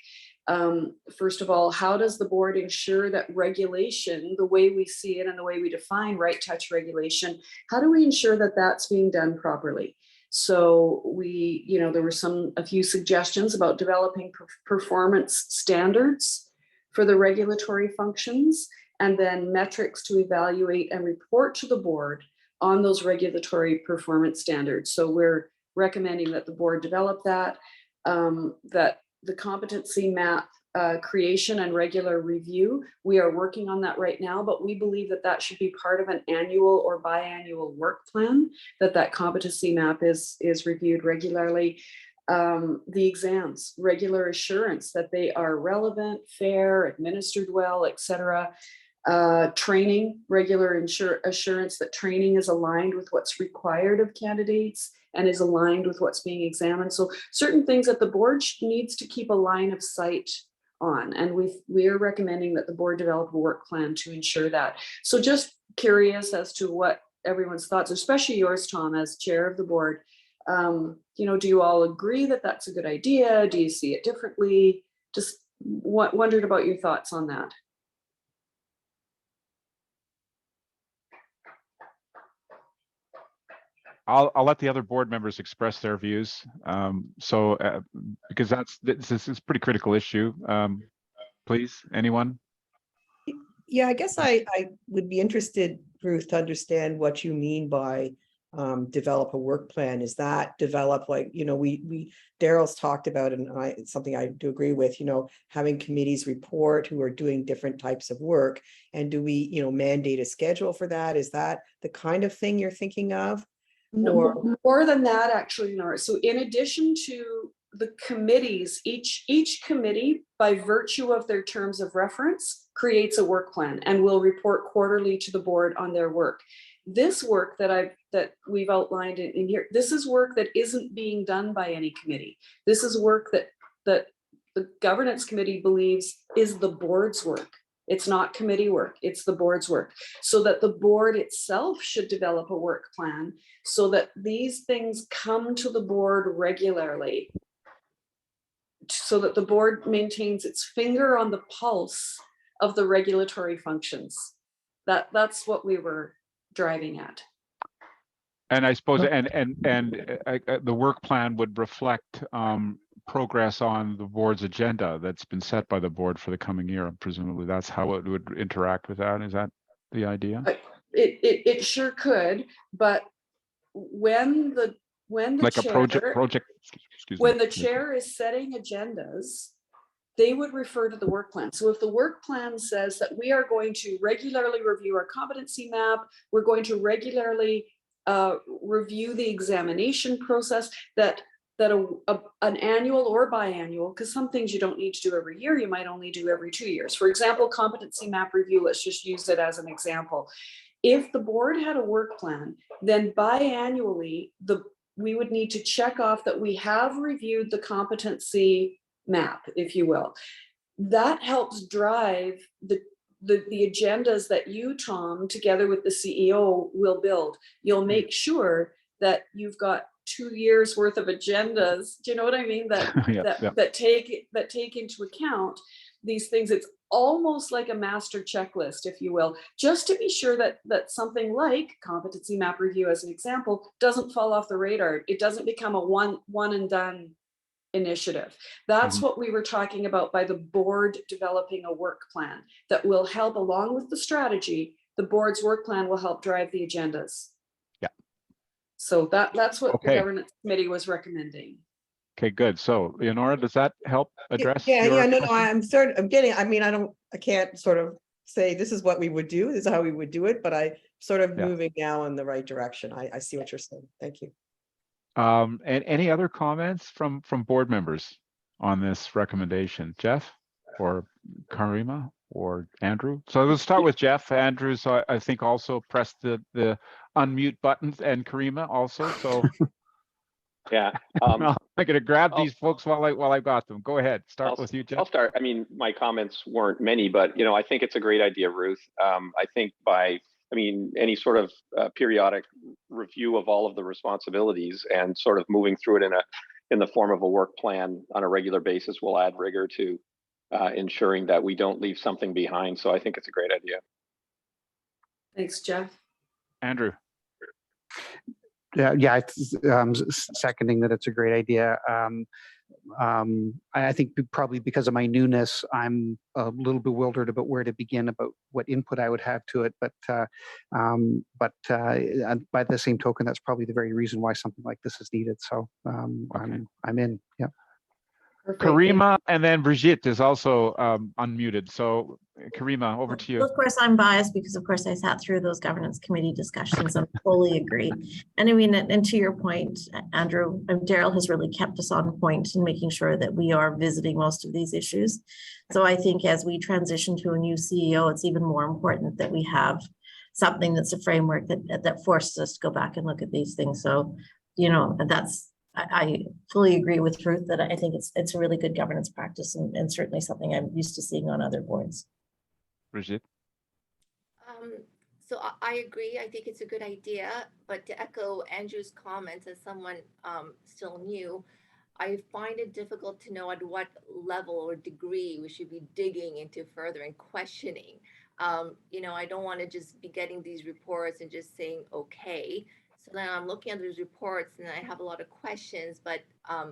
first of all, how does the board ensure that regulation, the way we see it and the way we define right touch regulation, how do we ensure that that's being done properly? So there were a few suggestions about developing performance standards for the regulatory functions, and then metrics to evaluate and report to the board on those regulatory performance standards. So we're recommending that the board develop that, that the competency map creation and regular review. We are working on that right now, but we believe that that should be part of an annual or biannual work plan, that competency map is reviewed regularly. The exams, regular assurance that they are relevant, fair, administered well, etc. Training, regular assurance that training is aligned with what's required of candidates and is aligned with what's being examined. So certain things that the board needs to keep a line of sight on, and we are recommending that the board develop a work plan to ensure that. So just curious as to what everyone's thoughts, especially yours, Tom, as chair of the board. Do you all agree that that's a good idea? Do you see it differently? Just wondered about your thoughts on that. I'll let the other board members express their views. Because this is a pretty critical issue. Please, anyone? Yeah, I guess I would be interested, Ruth, to understand what you mean by develop a work plan. Is that develop like, Daryl's talked about, and it's something I do agree with, having committees report who are doing different types of work. And do we, mandate a schedule for that? Is that the kind of thing you're thinking of? No, more than that, actually, Nora. So in addition to the committees, each committee, by virtue of their terms of reference, creates a work plan and will report quarterly to the board on their work. This work that we've outlined in here, this is work that isn't being done by any committee. This is work that the governance committee believes is the board's work. It's not committee work, it's the board's work. So that the board itself should develop a work plan so that these things come to the board regularly, so that the board maintains its finger on the pulse of the regulatory functions. That's what we were driving at. And I suppose, and the work plan would reflect progress on the board's agenda that's been set by the board for the coming year. Presumably that's how it would interact with that. Is that the idea? It sure could, but when the Like a project, excuse me. when the chair is setting agendas, they would refer to the work plan. So if the work plan says that we are going to regularly review our competency map, we're going to regularly review the examination process, that an annual or biannual, because some things you don't need to do every year, you might only do every 2 years. For example, competency map review, let's just use it as an example. If the board had a work plan, then biannually, we would need to check off that we have reviewed the competency map, if you will. That helps drive the agendas that you, Tom, together with the CEO, will build. You'll make sure that you've got 2 years worth of agendas. Do you know what I mean? That take into account these things. It's almost like a master checklist, if you will, just to be sure that something like competency map review, as an example, doesn't fall off the radar. It doesn't become a one and done initiative. That's what we were talking about by the board developing a work plan that will help, along with the strategy. The board's work plan will help drive the agendas. Yeah. So that's what the governance committee was recommending. Okay, good. So Leonora, does that help address? No, I'm getting, I can't sort of say this is what we would do, this is how we would do it, but I sort of moving now in the right direction. I see what you're saying. Thank you. And any other comments from board members on this recommendation? Jeff or Karima or Andrew? So let's start with Jeff. Andrew, so I think also pressed the unmute button, and Karima also. So yeah, I'm gonna grab these folks while I got them. Go ahead. Start with you, Jeff. I'll start. I mean, my comments weren't many, but I think it's a great idea, Ruth. I think any sort of periodic review of all of the responsibilities and sort of moving through it in the form of a work plan on a regular basis will add rigor to ensuring that we don't leave something behind. So I think it's a great idea. Thanks, Jeff. Andrew. Yeah, seconding that it's a great idea. I think probably because of my newness, I'm a little bewildered about where to begin about what input I would have to it. But by the same token, that's probably the very reason why something like this is needed. So I'm in. Yeah. Perfect. Karima, and then Brigitte is also unmuted. So Karima, over to you. Of course, I'm biased because, of course, I sat through those governance committee discussions and fully agree. And I mean, and to your point, Andrew, Daryl has really kept us on point in making sure that we are visiting most of these issues. So I think as we transition to a new CEO, it's even more important that we have something that's a framework that forces us to go back and look at these things. So, I fully agree with Ruth that I think it's a really good governance practice and certainly something I'm used to seeing on other boards. Brigitte? So I agree. I think it's a good idea, but to echo Andrew's comments as someone still new, I find it difficult to know at what level or degree we should be digging into further and questioning. I don't want to just be getting these reports and just saying, okay. So then I'm looking at these reports and I have a lot of questions, but I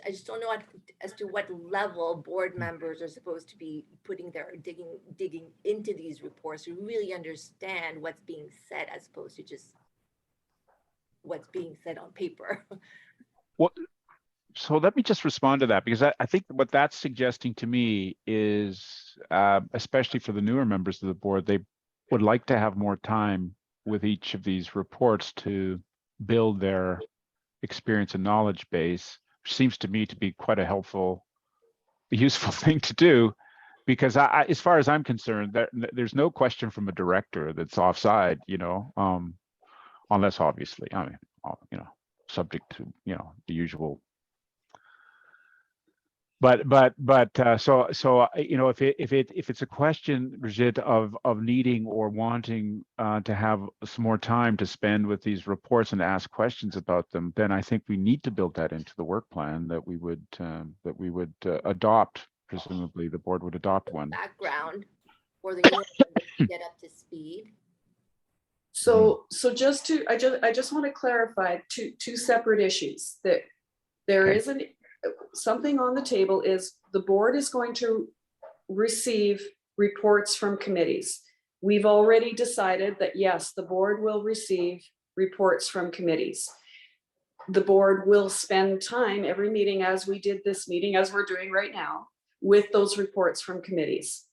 just don't know as to what level board members are supposed to be putting their digging into these reports to really understand what's being said as opposed to just what's being said on paper. Well, so let me just respond to that, because I think what that's suggesting to me is, especially for the newer members of the board, they would like to have more time with each of these reports to build their experience and knowledge base, which seems to me to be quite a useful thing to do, because as far as I'm concerned, there's no question from a director that's offside, unless obviously, subject to, the usual. But so if it's a question, Brigitte, of needing or wanting to have some more time to spend with these reports and to ask questions about them, then I think we need to build that into the work plan that we would adopt. Presumably, the board would adopt one. Background for the new get up to speed. So I just want to clarify two separate issues that There Okay. isn't something on the table is the board is going to receive reports from committees. We've already decided that yes, the board will receive reports from committees. The board will spend time every meeting, as we did this meeting, as we're doing right now, with those reports from committees.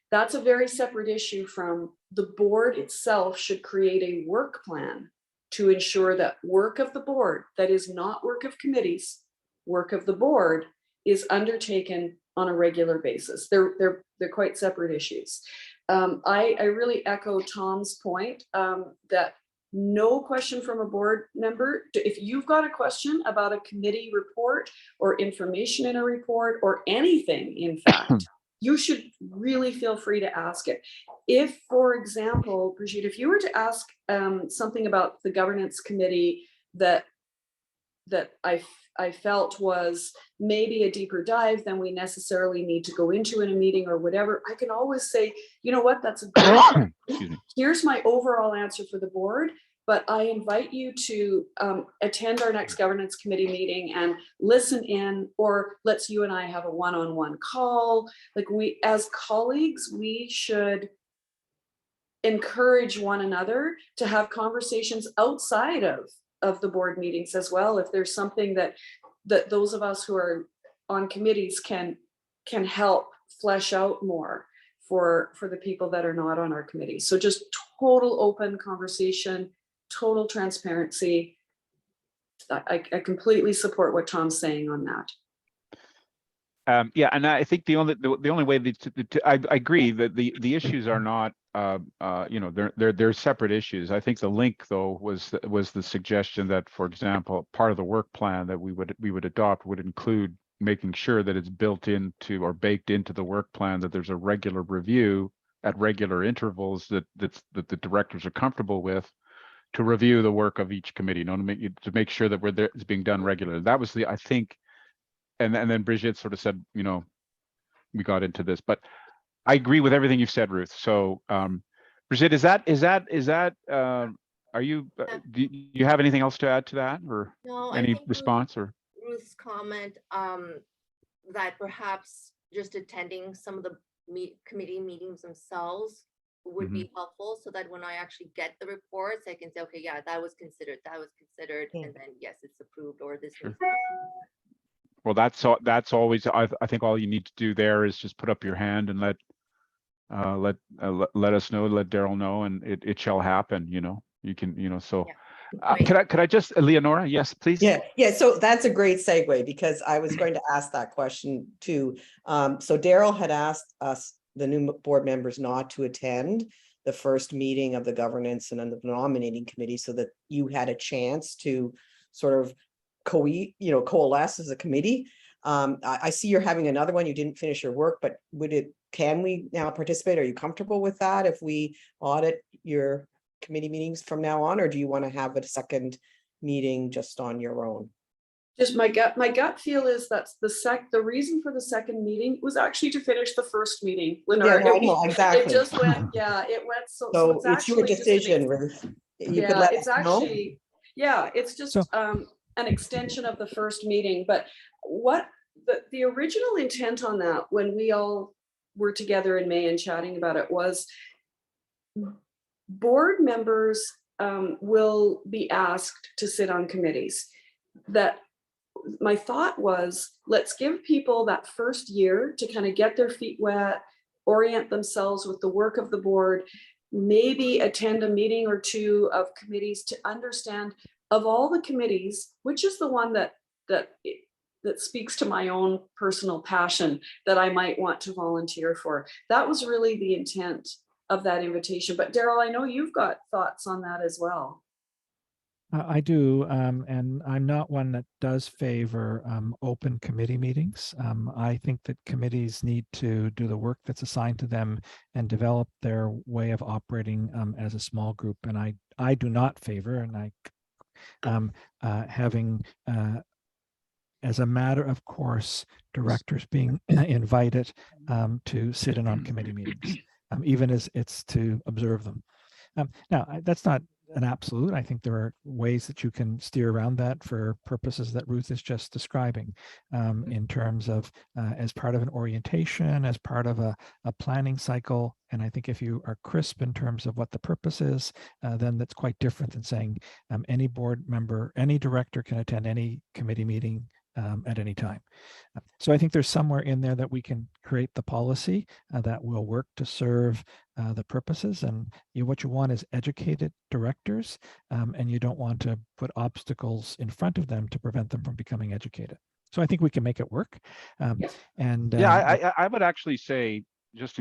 That's a very separate issue from the board itself should create a work plan to ensure that work of the board, that is not work of committees, work of the board is undertaken on a regular basis. They're quite separate issues. I really echo Tom's point that no question from a board member. If you've got a question about a committee report or information in a report or anything, in fact, you should really feel free to ask it. If, for example, Brigitte, if you were to ask something about the governance committee that I felt was maybe a deeper dive than we necessarily need to go into in a meeting or whatever, I can always say, you know what, that's a good, here's my overall answer for the board, but I invite you to attend our next governance committee meeting and listen in, or let's you and I have a one-on-one call. Like, we, as colleagues, we should encourage one another to have conversations outside of the board meetings as well. If there's something that those of us who are on committees can help flesh out more for the people that are not on our committee. So just total open conversation, total transparency. I completely support what Tom's saying on that. Yeah, and I think the only way I agree that the issues are not you know, they're separate issues. I think the link though was the suggestion that, for example, part of the work plan that we would adopt would include making sure that it's built into or baked into the work plan, that there's a regular review at regular intervals that the directors are comfortable with, to review the work of each committee, you know, to make sure that it's being done regularly. That was I think, and then Brigitte sort of said, you know, we got into this, but I agree with everything you've said, Ruth. So, Brigitte, is that are you, do you have anything else to add to that, or No, any response? Or Ruth's comment that perhaps just attending some of the committee meetings themselves would be helpful, so that when I actually get the reports, I can say, okay, yeah, that was considered, and then yes, it's approved, or this Sure. was. Well, that's always, I think all you need to do there is just put up your hand and let us know, let Daryl know, and it shall happen. You know, you can, you know. So, Yeah. could I just, Leonora? Yes, please. Yeah. So that's a great segue, because I was going to ask that question too. So Daryl had asked us, the new board members, not to attend the first meeting of the governance and then the nominating committee, so that you had a chance to sort of coalesce as a committee. I see you're having another one. You didn't finish your work, but can we now participate? Are you comfortable with that if we audit your committee meetings from now on, or do you want to have a second meeting just on your own? Just my gut feel is that's the reason for the second meeting was actually to finish the first meeting. Lenore, Yeah, I know, exactly. It just went, it went so it's your decision, Ruth. You could let us know. It's just an extension of the first meeting. But what the original intent on that, when we all were together in May and chatting about it, was board members will be asked to sit on committees. That my thought was, let's give people that first year to kind of get their feet wet, orient themselves with the work of the board, maybe attend a meeting or two of committees to understand, of all the committees, which is the one that speaks to my own personal passion that I might want to volunteer for. That was really the intent of that invitation. But Daryl, I know you've got thoughts on that as well. I do, and I'm not one that does favor open committee meetings. I think that committees need to do the work that's assigned to them and develop their way of operating as a small group. And I do not favor, and having, as a matter of course, directors being invited to sit in on committee meetings, even as it's to observe them. Now, that's not an absolute. I think there are ways that you can steer around that for purposes that Ruth is just describing, in terms of as part of an orientation, as part of a planning cycle. And I think if you are crisp in terms of what the purpose is, then that's quite different than saying any board member, any director can attend any committee meeting at any time. So I think there's somewhere in there that we can create the policy that will work to serve the purposes. And what you want is educated directors, and you don't want to put obstacles in front of them to prevent them from becoming educated. So I think we can make it work. I would actually say, just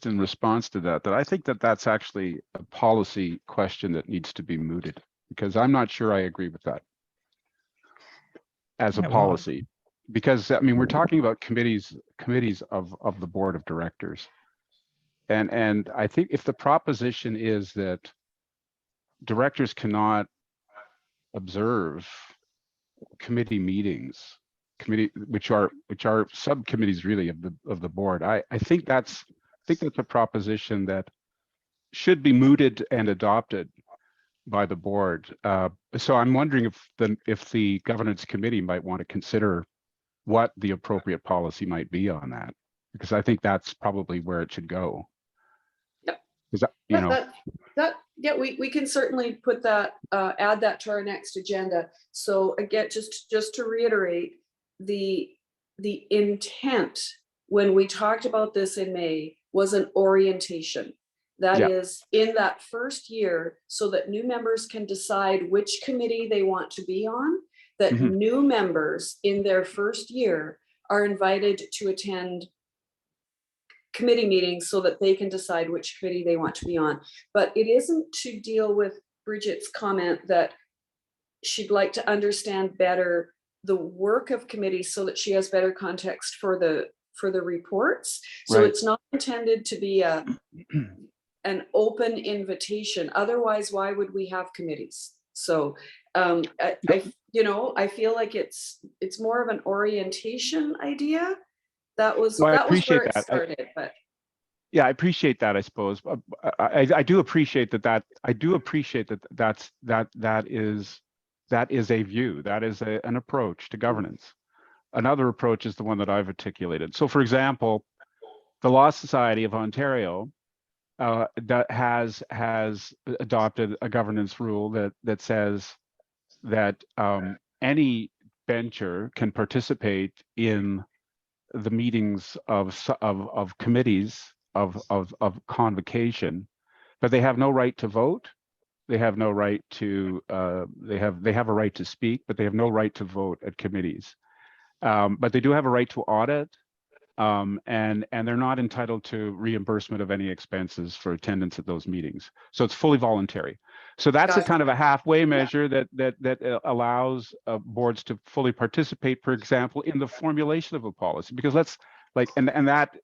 in response to that, I think that that's actually a policy question that needs to be mooted, because I'm not sure I agree with that as a policy. Because I mean, we're talking about committees of the board of directors. And I think if the proposition is that directors cannot observe committee meetings, which are subcommittees really of the board, I think that's a proposition that should be mooted and adopted by the board. So I'm wondering if the governance committee might want to consider what the appropriate policy might be on that, because I think that's probably where it should go. Yep. Is that, yeah, we can certainly put that, add that to our next agenda. So again, just to reiterate, the intent when we talked about this in May was an orientation. That is in that first year, so that new members can decide which committee they want to be on, that new members in their first year are invited to attend committee meetings so that they can decide which committee they want to be on. But it isn't to deal with Bridget's comment that she'd like to understand better the work of committees so that she has better context for the reports. So it's not intended to be an open invitation. Otherwise, why would we have committees? So I feel like it's more of an orientation idea. That was where it started. But yeah, I appreciate that. I suppose I do appreciate that. I do appreciate that is a view. That is an approach to governance. Another approach is the one that I've articulated. So, for example, the Law Society of Ontario that has adopted a governance rule that says that any bencher can participate in the meetings of committees of convocation, but they have no right to vote. They have no right to they have a right to speak, but they have no right to vote at committees. But they do have a right to audit, and they're not entitled to reimbursement of any expenses for attendance at those meetings. So it's fully voluntary. So that's a kind of a halfway measure that allows boards to fully participate, for example, in the formulation of a policy. Because and that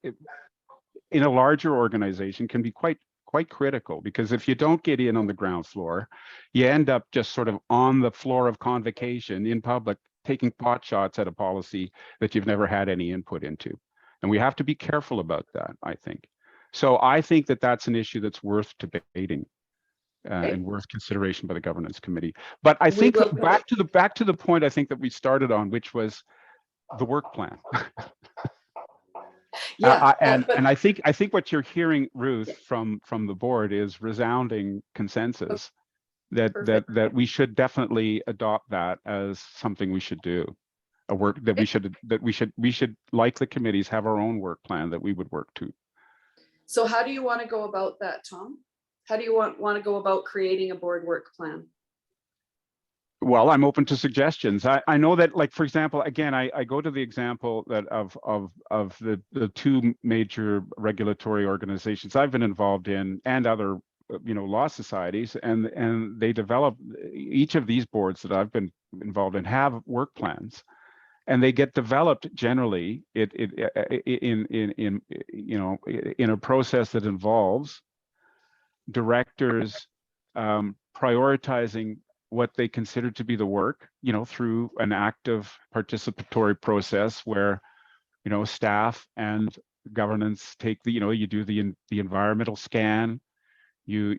in a larger organization can be quite critical, because if you don't get in on the ground floor, you end up just sort of on the floor of convocation in public, taking pot shots at a policy that you've never had any input into. And we have to be careful about that, I think. So I think that that's an issue that's worth debating and worth consideration by the governance committee. But I think back to the point I think that we started on, which was the work plan. And I think what you're hearing, Ruth, from the board is resounding consensus that we should definitely adopt that as something we should do. We should, like the committees, have our own work plan that we would work to. So how do you want to go about that, Tom? How do you want to go about creating a board work plan? Well, I'm open to suggestions. I know that, like, for example, again, I go to the example that of the two major regulatory organizations I've been involved in, and other law societies, and they develop, each of these boards that I've been involved in have work plans, and they get developed generally in a process that involves directors prioritizing what they consider to be the work, through an active participatory process where, staff and governance take you do the environmental scan, You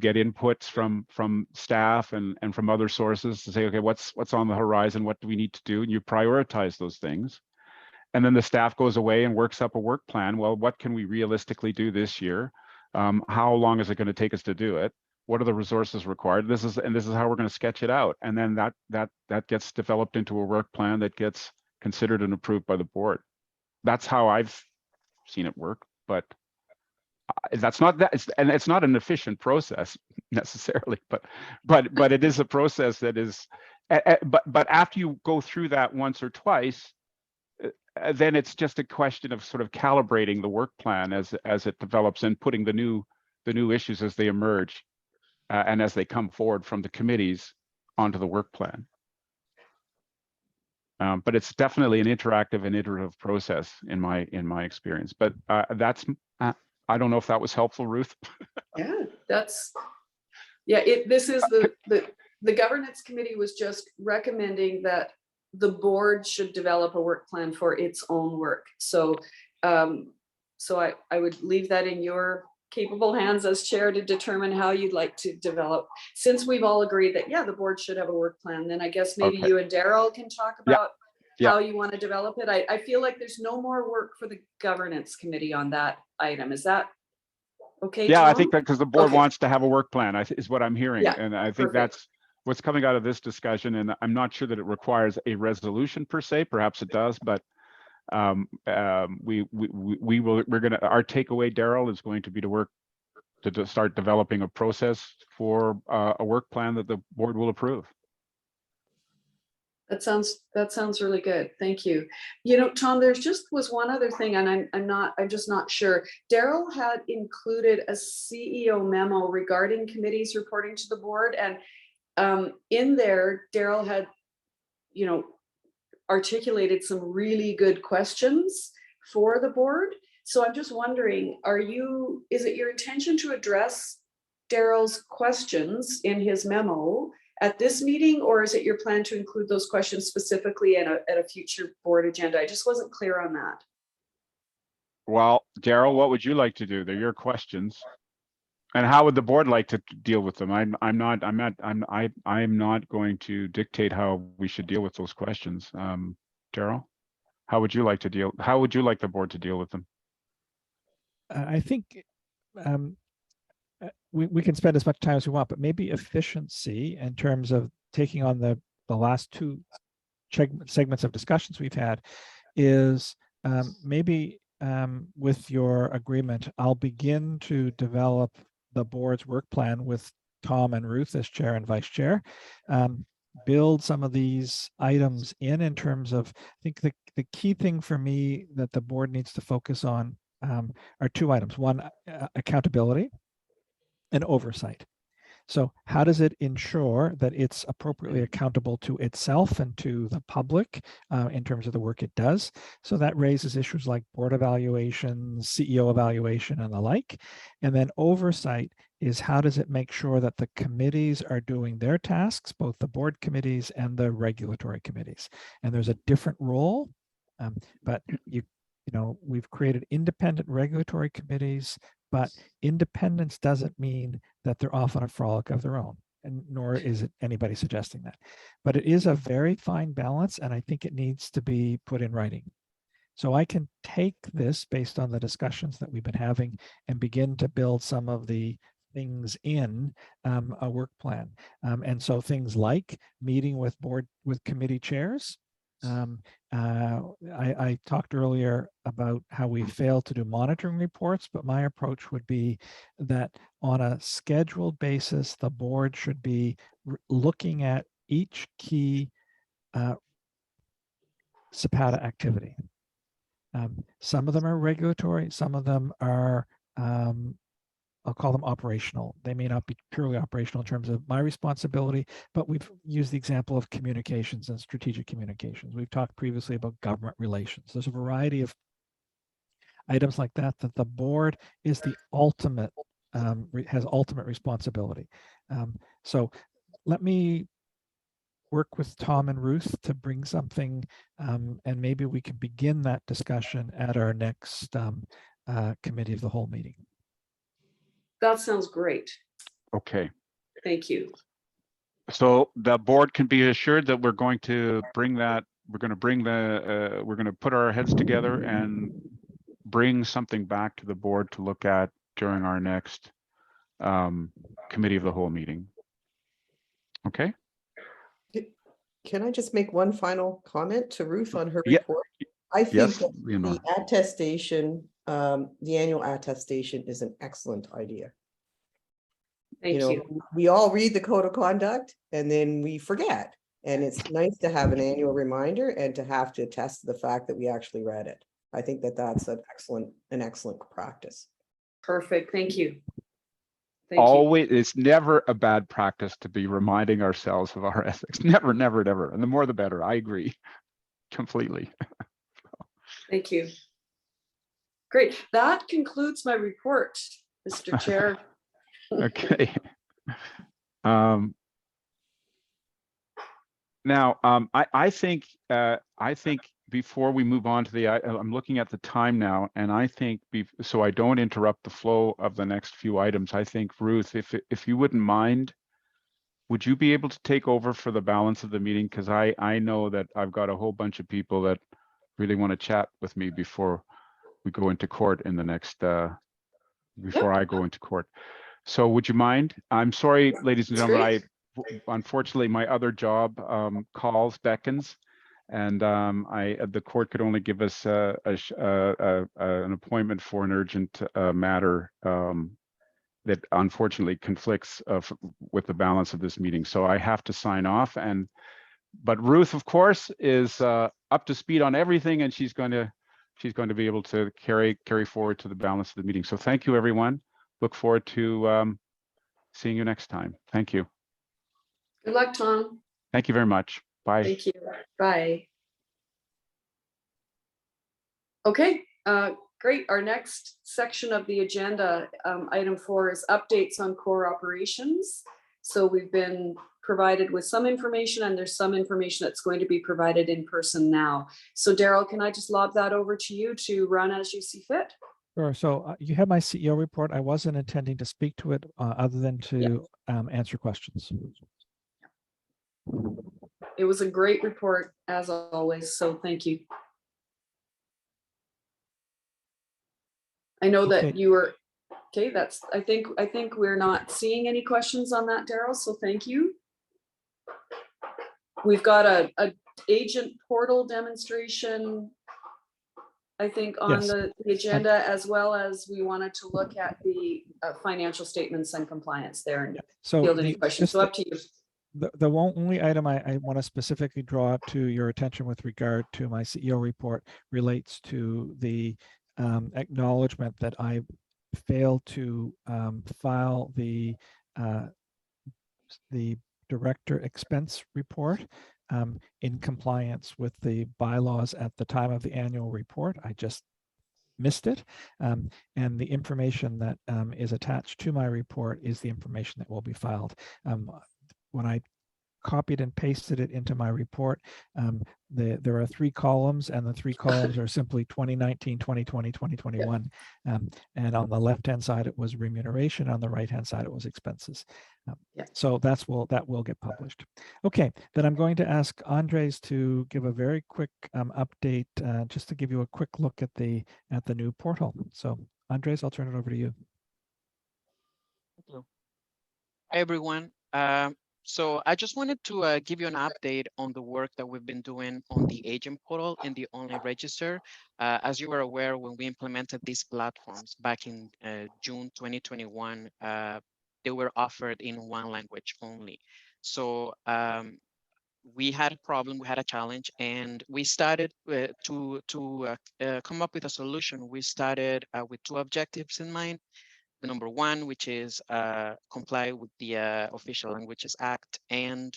get inputs from staff and from other sources to say, okay, what's on the horizon? What do we need to do? And you prioritize those things. And then the staff goes away and works up a work plan. Well, what can we realistically do this year? How long is it going to take us to do it? What are the resources required? This is how we're going to sketch it out. And then that gets developed into a work plan that gets considered and approved by the board. That's how I've seen it work, but that's not that, and it's not an efficient process necessarily, but it is a process that is, but after you go through that once or twice, then it's just a question of sort of calibrating the work plan as it develops and putting the new issues as they emerge and as they come forward from the committees onto the work plan. But it's definitely an interactive and iterative process in my experience. But that's I don't know if that was helpful, Ruth. Yeah, this is the governance committee was just recommending that the board should develop a work plan for its own work. So I would leave that in your capable hands as chair to determine how you'd like to develop. Since we've all agreed that, yeah, the board should have a work plan, then I guess maybe Okay. you and Daryl can talk about Yeah. how you want to develop it. I feel like there's no more work for the governance committee on that item. Is that okay, Yeah, Tom? I think that because the board Okay. wants to have a work plan, is what I'm hearing. Yeah, And I think perfect. that's what's coming out of this discussion. And I'm not sure that it requires a resolution per se. Perhaps it does, but our takeaway, Daryl, is going to be to work to start developing a process for a work plan that the board will approve. That sounds really good. Thank you. You know, Tom, there's just was one other thing, and I'm just not sure. Daryl had included a CEO memo regarding committees reporting to the board, and in there, Daryl had, you know, articulated some really good questions for the board. So I'm just wondering, is it your intention to address Daryl's questions in his memo at this meeting, or is it your plan to include those questions specifically at a future board agenda? I just wasn't clear on that. Well, Daryl, what would you like to do? They're your questions. And how would the board like to deal with them? I'm not going to dictate how we should deal with those questions. Daryl, how would you like the board to deal with them? I think we can spend as much time as we want, but maybe efficiency in terms of taking on the last two segments of discussions we've had is maybe with your agreement, I'll begin to develop the board's work plan with Tom and Ruth as chair and vice chair. Build some of these items in terms of, I think the key thing for me that the board needs to focus on are two items. One, accountability and oversight. So how does it ensure that it's appropriately accountable to itself and to the public in terms of the work it does? So that raises issues like board evaluation, CEO evaluation, and the like. And then oversight is how does it make sure that the committees are doing their tasks, both the board committees and the regulatory committees. And there's a different role, but you know, we've created independent regulatory committees, but independence doesn't mean that they're off on a frolic of their own, and nor is it anybody suggesting that. But it is a very fine balance, and I think it needs to be put in writing. So I can take this based on the discussions that we've been having and begin to build some of the things in a work plan. And so things like meeting with committee chairs. I talked earlier about how we failed to do monitoring reports, but my approach would be that on a scheduled basis, the board should be looking at each key CPATA activity. Some of them are regulatory, some of them are I'll call them operational. They may not be purely operational in terms of my responsibility, but we've used the example of communications and strategic communications. We've talked previously about government relations. There's a variety of items like that the board is the ultimate, has ultimate responsibility. So let me work with Tom and Ruth to bring something, and maybe we can begin that discussion at our next committee of the whole meeting. That sounds great. Okay. Thank you. So the board can be assured that we're going to bring that, we're going to put our heads together and bring something back to the board to look at during our next committee of the whole meeting. Okay. Can I just make one final comment to Ruth on her Yeah. report? I think Yes, that Leonora. the attestation, the annual attestation is an excellent idea. Thank you. We all read the code of conduct and then we forget. And it's nice to have an annual reminder and to have to attest to the fact that we actually read it. I think that that's an excellent practice. Perfect. Thank you. Thank you. Always, it's never a bad practice to be reminding ourselves of our ethics. Never, never, never. And the more the better. I agree completely. Thank you. Great. That concludes my report, Mr. Chair. Okay. Now, I think before we move on to the, I'm looking at the time now, and I think so I don't interrupt the flow of the next few items. I think Ruth, if you wouldn't mind, would you be able to take over for the balance of the meeting? Because I know that I've got a whole bunch of people that really want to chat with me before we go into court in the next before I go into court. So would you mind? I'm sorry, ladies and gentlemen. Unfortunately, my other job beckons, and the court could only give us an appointment for an urgent matter that unfortunately conflicts with the balance of this meeting. So I have to sign off. But Ruth, of course, is up to speed on everything, and she's going to be able to carry forward to the balance of the meeting. So thank you, everyone. Look forward to seeing you next time. Thank you. Good luck, Tom. Thank you very much. Bye. Thank you. Bye. Okay, great. Our next section of the agenda, item 4, is updates on core operations. So we've been provided with some information, and there's some information that's going to be provided in person now. So Daryl, can I just lob that over to you to run as you see fit? Sure. So you have my CEO report. I wasn't intending to speak to it other than to answer questions. It was a great report as always, so thank you. I know that you were okay. That's I think we're not seeing any questions on that, Daryl. So thank you. We've got a agent portal demonstration, I think, on the agenda, as well as we wanted to look at the financial statements and compliance there and field any questions. So up to you. The only item I want to specifically draw to your attention with regard to my CEO report relates to the acknowledgement that I failed to file the director expense report in compliance with the bylaws at the time of the annual report. I just missed it. And the information that is attached to my report is the information that will be filed. When I copied and pasted it into my report, there are 3 columns, and the 3 columns are simply 2019, 2020, 2021. And on the left-hand side, it was remuneration. On the right-hand side, it was expenses. So that will get published. Okay, then I'm going to ask Andres to give a very quick update, just to give you a quick look at the new portal. So Andres, I'll turn it over to you. Hello. Hi, everyone. So I just wanted to give you an update on the work that we've been doing on the agent portal and the online register. As you are aware, when we implemented these platforms back in June 2021, they were offered in one language only. So we had a problem, we had a challenge, and we started to come up with a solution. We started with 2 objectives in mind. The number 1, which is comply with the Official Languages Act, and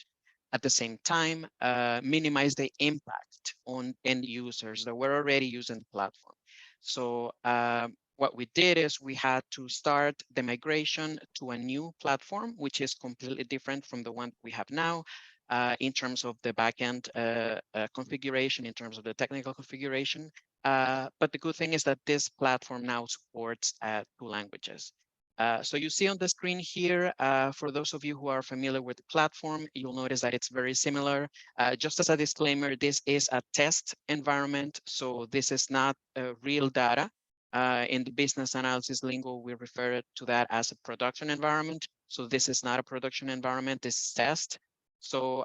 at the same time, minimize the impact on end users that were already using the platform. So what we did is we had to start the migration to a new platform, which is completely different from the one we have now in terms of the backend configuration, in terms of the technical configuration. But the good thing is that this platform now supports 2 languages. So you see on the screen here, for those of you who are familiar with the platform, you'll notice that it's very similar. Just as a disclaimer, this is a test environment, so this is not real data. In the business analysis lingo, we refer to that as a production environment. So this is not a production environment, this is test. So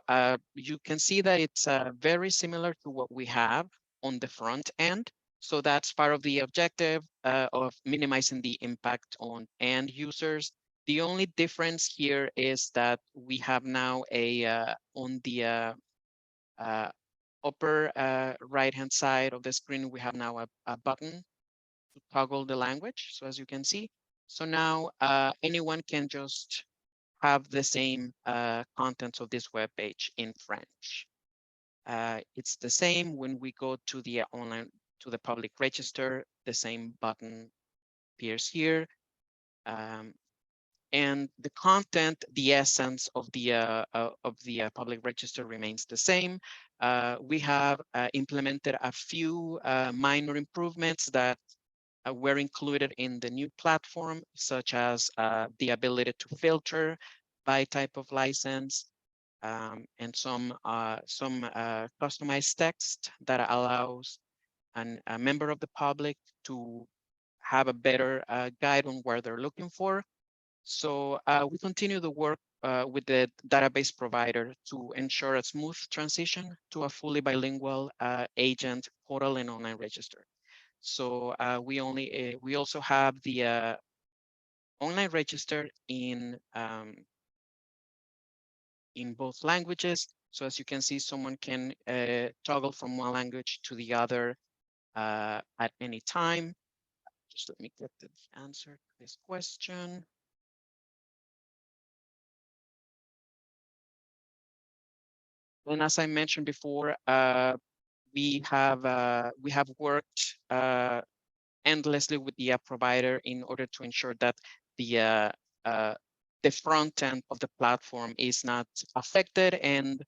you can see that it's very similar to what we have on the front end. So that's part of the objective of minimizing the impact on end users. The only difference here is that we have now on the upper right-hand side of the screen, we have now a button to toggle the language. So as you can see, so now anyone can just have the same contents of this web page in French. It's the same when we go to the online, to the public register, the same button appears here. And the content, the essence of the public register remains the same. We have implemented a few minor improvements that were included in the new platform, such as the ability to filter by type of license, and some customized text that allows a member of the public to have a better guide on where they're looking for. So we continue the work with the database provider to ensure a smooth transition to a fully bilingual agent portal and online register. So we also have the online register in both languages. So as you can see, someone can toggle from one language to the other at any time. Just let me get the answer to this question. And as I mentioned before, we have worked endlessly with the app provider in order to ensure that the front end of the platform is not affected, and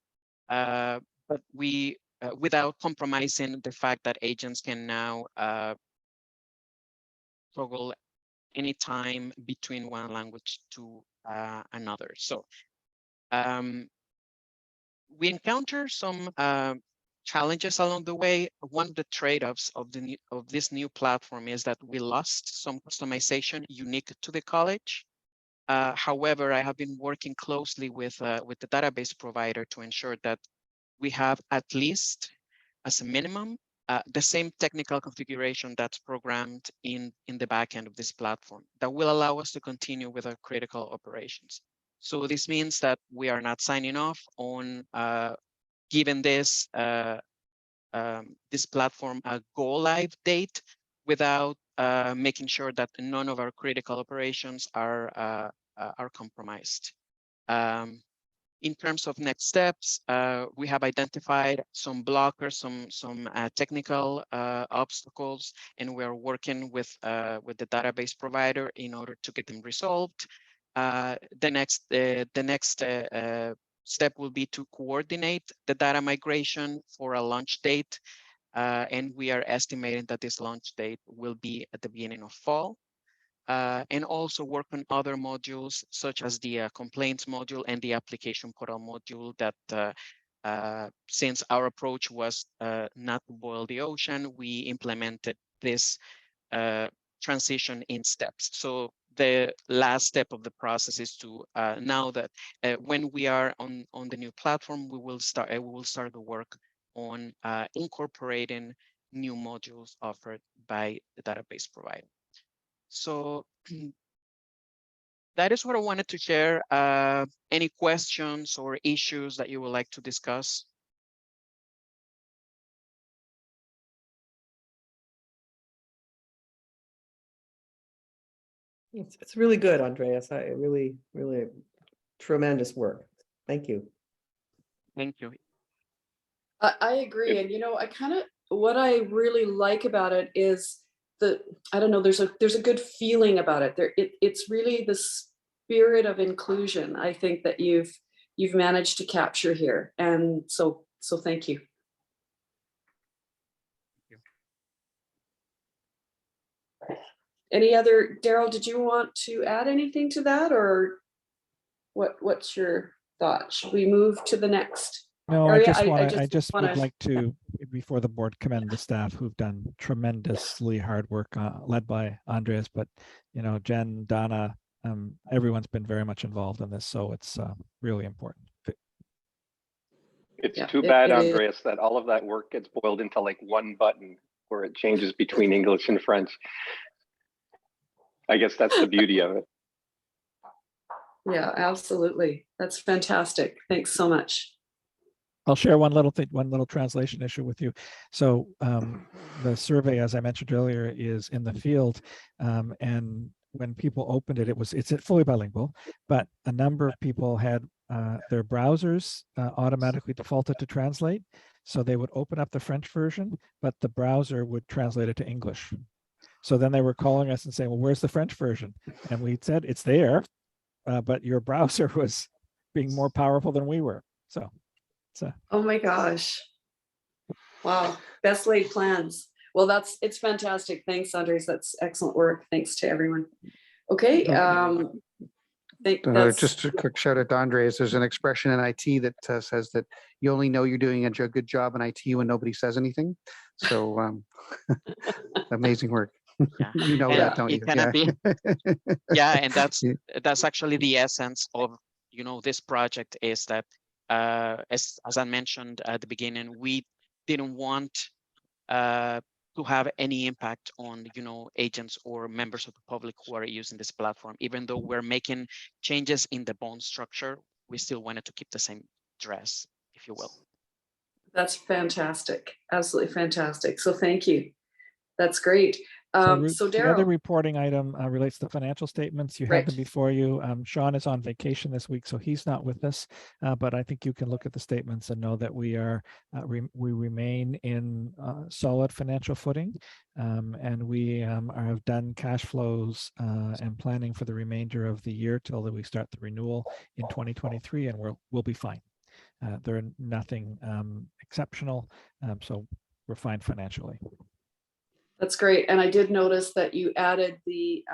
but we without compromising the fact that agents can now toggle anytime between one language to another. So we encounter some challenges along the way. One of the trade-offs of this new platform is that we lost some customization unique to the college. However, I have been working closely with the database provider to ensure that we have at least, as a minimum, the same technical configuration that's programmed in the back end of this platform that will allow us to continue with our critical operations. So this means that we are not signing off on giving this platform a go live date without making sure that none of our critical operations are compromised. In terms of next steps, we have identified some blockers, some technical obstacles, and we are working with the database provider in order to get them resolved. The next step will be to coordinate the data migration for a launch date, and we are estimating that this launch date will be at the beginning of fall. And also work on other modules such as the complaints module and the application portal module that since our approach was not to boil the ocean, we implemented this transition in steps. So the last step of the process is to now that when we are on the new platform, we will start the work on incorporating new modules offered by the database provider. So that is what I wanted to share. Any questions or issues that you would like to discuss? It's really good, Andreas. Really tremendous work. Thank you. Thank you. I agree. And, what I really like about it is I don't know, there's a good feeling about it. It's really the spirit of inclusion, I think, that you've managed to capture here. And so thank you. Any other, Daryl, did you want to add anything to that, or what's your thought? Should we move to the next No, area? I just would wanna- like to, before the board, commend the staff who've done tremendously hard work, led by Andres, but you know, Jen, Donna, everyone's been very much involved in this, so it's really important. It's Yeah, too bad, it is. Andreas, that all of that work gets boiled into like one button where it changes between English and French. I guess that's the beauty of it. Yeah, absolutely. That's fantastic. Thanks so much. I'll share one little thing, one little translation issue with you. So the survey, as I mentioned earlier, is in the field, and when people opened it, it's fully bilingual, but a number of people had their browsers automatically defaulted to translate. So they would open up the French version, but the browser would translate it to English. So then they were calling us and saying, well, where's the French version? And we said, it's there, but your browser was being more powerful than we were. So. Oh my gosh. Wow. Best laid plans. Well, it's fantastic. Thanks, Andres. That's excellent work. Thanks to everyone. Okay. Just a quick shout out to Andres. There's an expression in IT that says that you only know you're doing a good job in IT when nobody says anything. So amazing work. Yeah. You know And that, don't you? it cannot be. Yeah, and that's actually the essence of, you know, this project, is that as I mentioned at the beginning, we didn't want to have any impact on, you know, agents or members of the public who are using this platform. Even though we're making changes in the bone structure, we still wanted to keep the same dress, if you will. That's fantastic. Absolutely fantastic. So thank you. That's great. So The other Daryl, reporting item relates to financial statements. You Right. have them before you. Sean is on vacation this week, so he's not with us. But I think you can look at the statements and know that we are we remain in solid financial footing, and we have done cash flows and planning for the remainder of the year till that we start the renewal in 2023, and we'll be fine. There are nothing exceptional, so we're fine financially. that's great. And I did notice that you added the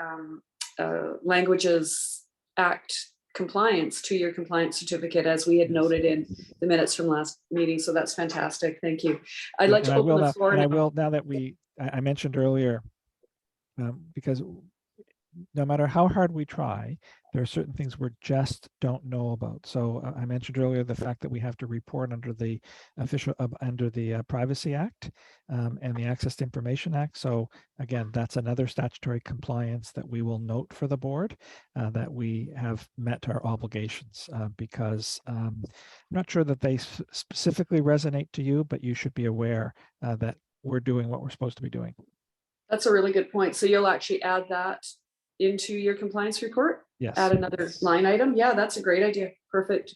Languages Act compliance to your compliance certificate, as we had noted in the minutes from last meeting. So that's fantastic. Thank you. I'd like to open the floor. And I will, now that I mentioned earlier, because no matter how hard we try, there are certain things we just don't know about. So I mentioned earlier the fact that we have to report under the Privacy Act and the Access to Information Act. So again, that's another statutory compliance that we will note for the board, that we have met our obligations, because I'm not sure that they specifically resonate to you, but you should be aware that we're doing what we're supposed to be doing. That's a really good point. So you'll actually add that into your compliance report? Yes. Add another line item? Yeah, that's a great idea. Perfect.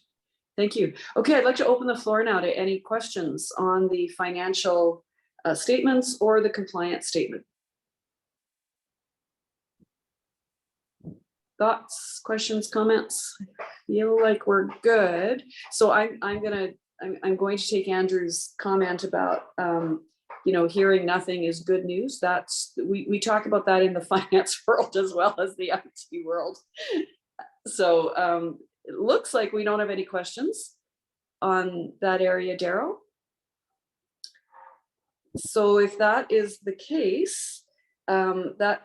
Thank you. Okay, I'd like to open the floor now to any questions on the financial statements or the compliance statement. Thoughts, questions, comments? I feel like we're good. So I'm going to take Andrew's comment about hearing nothing is good news. That's we talk about that in the finance world as well as the IT world. So it looks like we don't have any questions on that area, Daryl. So if that is the case, that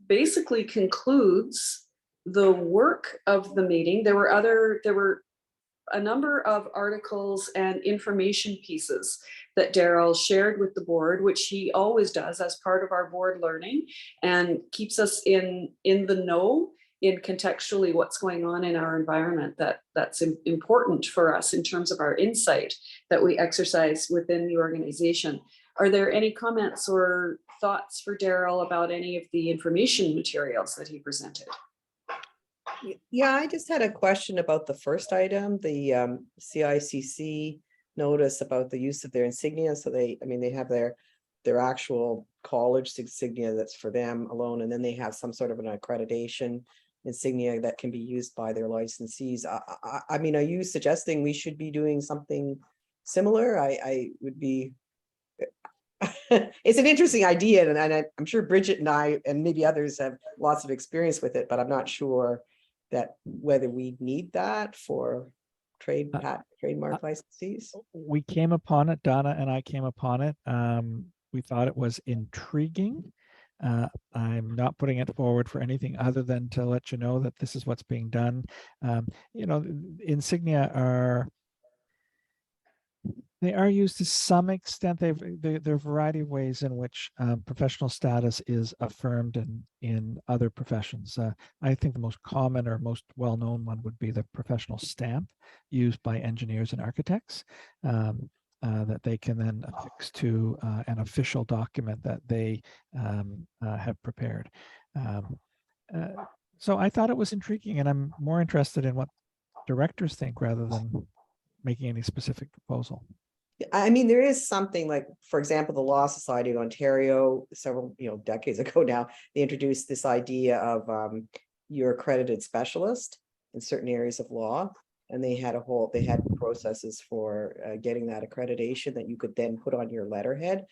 basically concludes the work of the meeting. There were a number of articles and information pieces that Daryl shared with the board, which he always does as part of our board learning, and keeps us in the know in contextually what's going on in our environment. That's important for us in terms of our insight that we exercise within the organization. Are there any comments or thoughts for Daryl about any of the information materials that he presented? Yeah, I just had a question about the first item, the CICC notice about the use of their insignia. So they have their actual college insignia that's for them alone, and then they have some sort of an accreditation insignia that can be used by their licensees. I mean, are you suggesting we should be doing something similar? I would be, it's an interesting idea, and I'm sure Bridget and I, and maybe others have lots of experience with it, but I'm not sure that whether we need that for trademark licensees. We came upon it, Donna and I came upon it. We thought it was intriguing. I'm not putting it forward for anything other than to let you know that this is what's being done. You know, insignia are used to some extent. There are a variety of ways in which professional status is affirmed in other professions. I think the most common or most well-known one would be the professional stamp used by engineers and architects that they can then affix to an official document that they have prepared. So I thought it was intriguing, and I'm more interested in what directors think rather than making any specific proposal. I mean, there is something like, for example, the Law Society of Ontario, several decades ago now, they introduced this idea of your accredited specialist in certain areas of law, and they had processes for getting that accreditation that you could then put on your letterhead.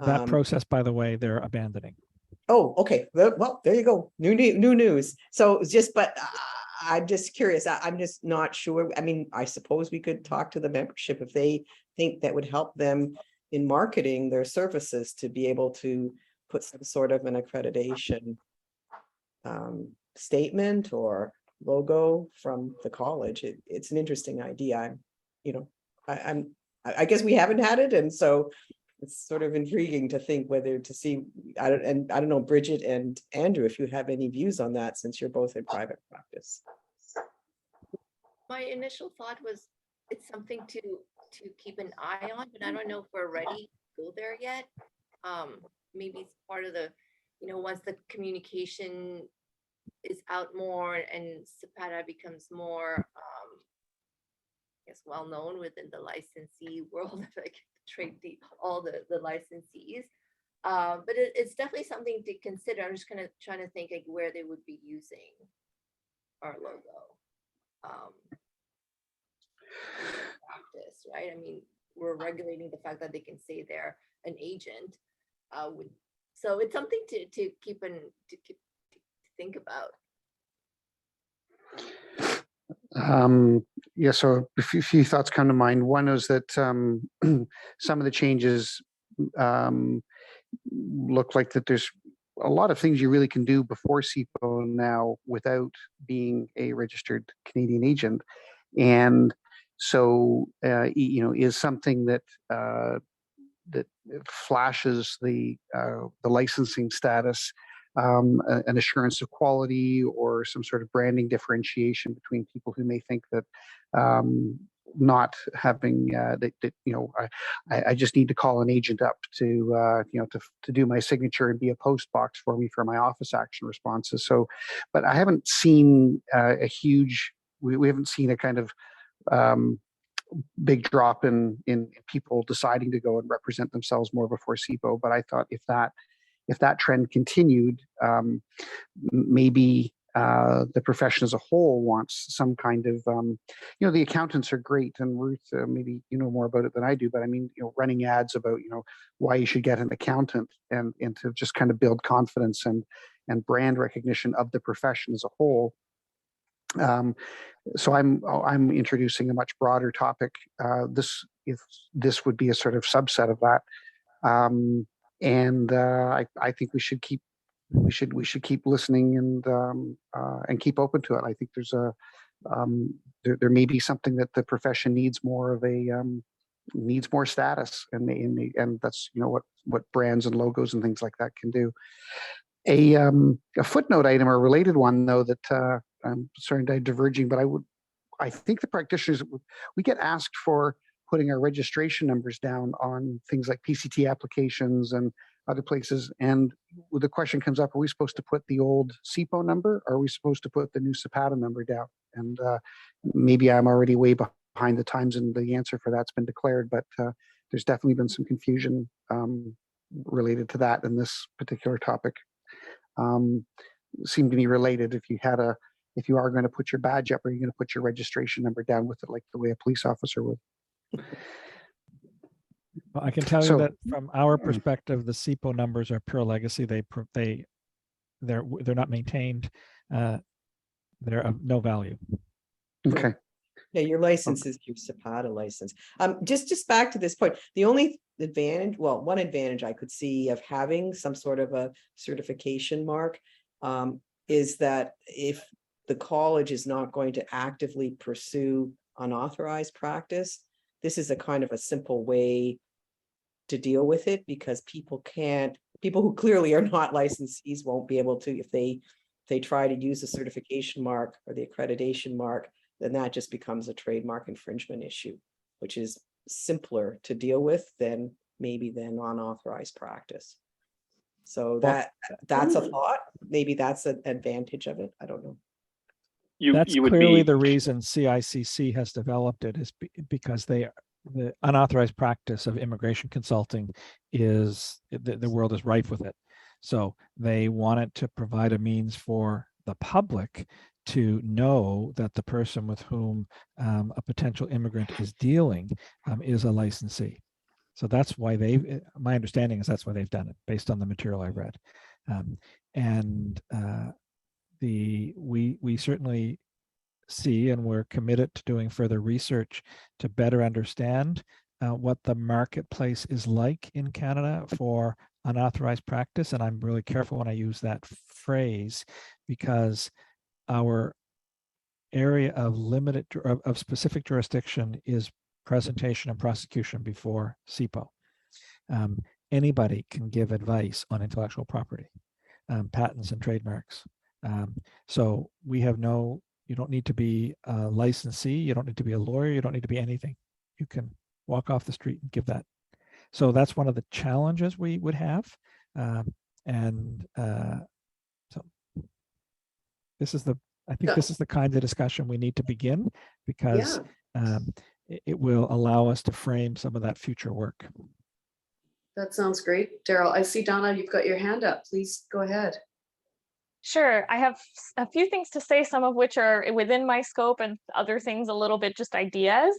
That process, by the way, they're abandoning. Oh, okay. Well, there you go. New news. So it's just, but I'm just curious. I'm just not sure. I mean, I suppose we could talk to the membership if they think that would help them in marketing their services to be able to put some sort of an accreditation statement or logo from the college. It's an interesting idea. I guess we haven't had it, and so it's sort of intriguing to think whether to see. I don't know, Bridget and Andrew, if you have any views on that, since you're both in private practice. My initial thought was it's something to keep an eye on, but I don't know if we're ready to go there yet. Maybe it's part of the, once the communication is out more and CPATA becomes more, I guess, well known within the licensee world, like all the licensees. But it's definitely something to consider. I'm just kind of trying to think like where they would be using our logo. Practice, right? I mean, we're regulating the fact that they can say they're an agent. So it's something to think about. Yeah, so a few thoughts come to mind. One is that some of the changes look like that there's a lot of things you really can do before CPO now without being a registered Canadian agent. And so, is something that that flashes the licensing status, an assurance of quality, or some sort of branding differentiation between people who may think that not having I just need to call an agent up to do my signature and be a post box for me for my office action responses. So, but I haven't seen a huge. We haven't seen a kind of big drop in people deciding to go and represent themselves more before CPO. But I thought if that trend continued, maybe the profession as a whole wants some kind of, the accountants are great, and Ruth, maybe you know more about it than I do, but I mean, running ads about, why you should get an accountant, and to just kind of build confidence and brand recognition of the profession as a whole. So I'm introducing a much broader topic. This would be a sort of subset of that, and I think we should keep listening and keep open to it. I think there's there may be something that the profession needs more of needs more status, and that's what brands and logos and things like that can do. A footnote item, or a related one, though, that I'm sorry I'm diverging, but I think the practitioners, we get asked for putting our registration numbers down on things like PCT applications and other places, and the question comes up: are we supposed to put the old CPO number, or are we supposed to put the new CPATA number down? And maybe I'm already way behind the times, and the answer for that's been declared, but there's definitely been some confusion related to that in this particular topic. Seem to be related. If you are going to put your badge up, are you going to put your registration number down with it, like the way a police officer would? Well, I can tell you So- that from our perspective, the SIPO numbers are pure legacy. They're not maintained. They're of no value. Okay. Yeah, your license is your CPATA license. Just back to this point, the only advantage, well, one advantage I could see of having some sort of a certification mark is that if the college is not going to actively pursue unauthorized practice, this is a kind of a simple way to deal with it, because people who clearly are not licensees won't be able to, if they try to use the certification mark or the accreditation mark, then that just becomes a trademark infringement issue, which is simpler to deal with than unauthorized practice. So that's a thought. Maybe that's an advantage of it. I don't know. That's You would clearly be, the reason CICC has developed it, is because the unauthorized practice of immigration consulting is, the world is rife with it. So they wanted to provide a means for the public to know that the person with whom a potential immigrant is dealing is a licensee. So that's why my understanding is that's why they've done it, based on the material I read. We certainly see, and we're committed to doing further research to better understand what the marketplace is like in Canada for unauthorized practice. And I'm really careful when I use that phrase, because our area of specific jurisdiction is presentation and prosecution before CPO. Anybody can give advice on intellectual property, patents and trademarks. So we have you don't need to be a licensee, you don't need to be a lawyer, you don't need to be anything. You can walk off the street and give that. So that's one of the challenges we would have. So this is this is the kind of discussion we need to begin, because it will allow us to frame some of that future work. That sounds great. Daryl, I see Donna, you've got your hand up. Please go ahead. Sure. I have a few things to say, some of which are within my scope and other things a little bit just ideas.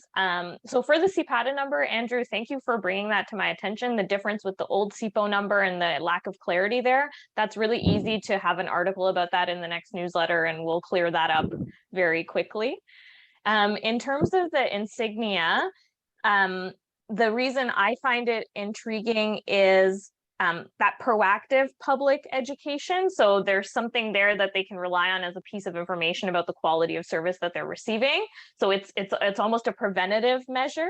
So for the CPATA number, Andrew, thank you for bringing that to my attention. The difference with the old CPO number and the lack of clarity there, that's really easy to have an article about that in the next newsletter, and we'll clear that up very quickly. In terms of the insignia, the reason I find it intriguing is that proactive public education. So there's something there that they can rely on as a piece of information about the quality of service that they're receiving. So it's almost a preventative measure.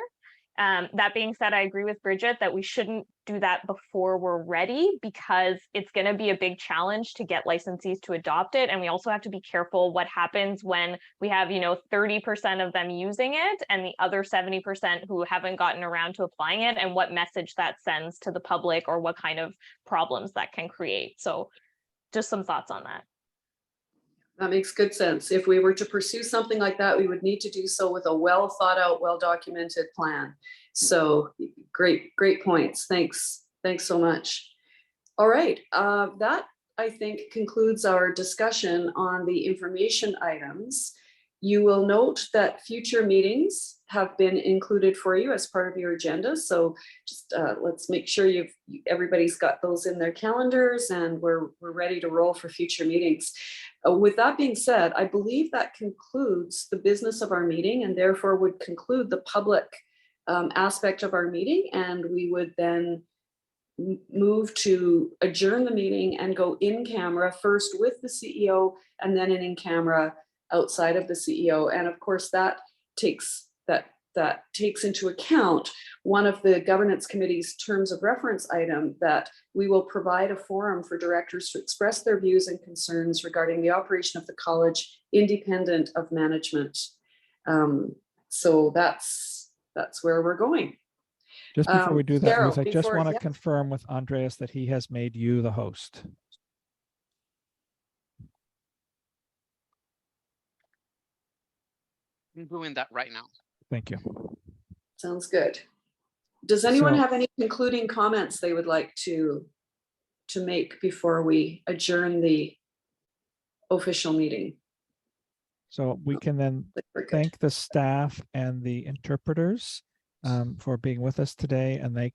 That being said, I agree with Bridget that we shouldn't do that before we're ready, because it's going to be a big challenge to get licensees to adopt it. And we also have to be careful what happens when we have, 30% of them using it and the other 70% who haven't gotten around to applying it, and what message that sends to the public, or what kind of problems that can create. So just some thoughts on that. That makes good sense. If we were to pursue something like that, we would need to do so with a well thought out, well documented plan. So great points. Thanks so much. All right, that I think concludes our discussion on the information items. You will note that future meetings have been included for you as part of your agenda. So just let's make sure everybody's got those in their calendars, and we're ready to roll for future meetings. With that being said, I believe that concludes the business of our meeting, and therefore would conclude the public aspect of our meeting. And we would then move to adjourn the meeting and go in camera first with the CEO, and then in camera outside of the CEO. And of course, that takes into account one of the governance committee's terms of reference item, that we will provide a forum for directors to express their views and concerns regarding the operation of the college independent of management. So that's where we're going. Just before we do that, Daryl, Ruth, I just want to confirm with Andreas that he has made you the host. I'm doing that right now. Thank you. Sounds good. Does anyone So- have any concluding comments they would like to make before we adjourn the official meeting? So we can then thank the staff and the interpreters for being with us today, and they can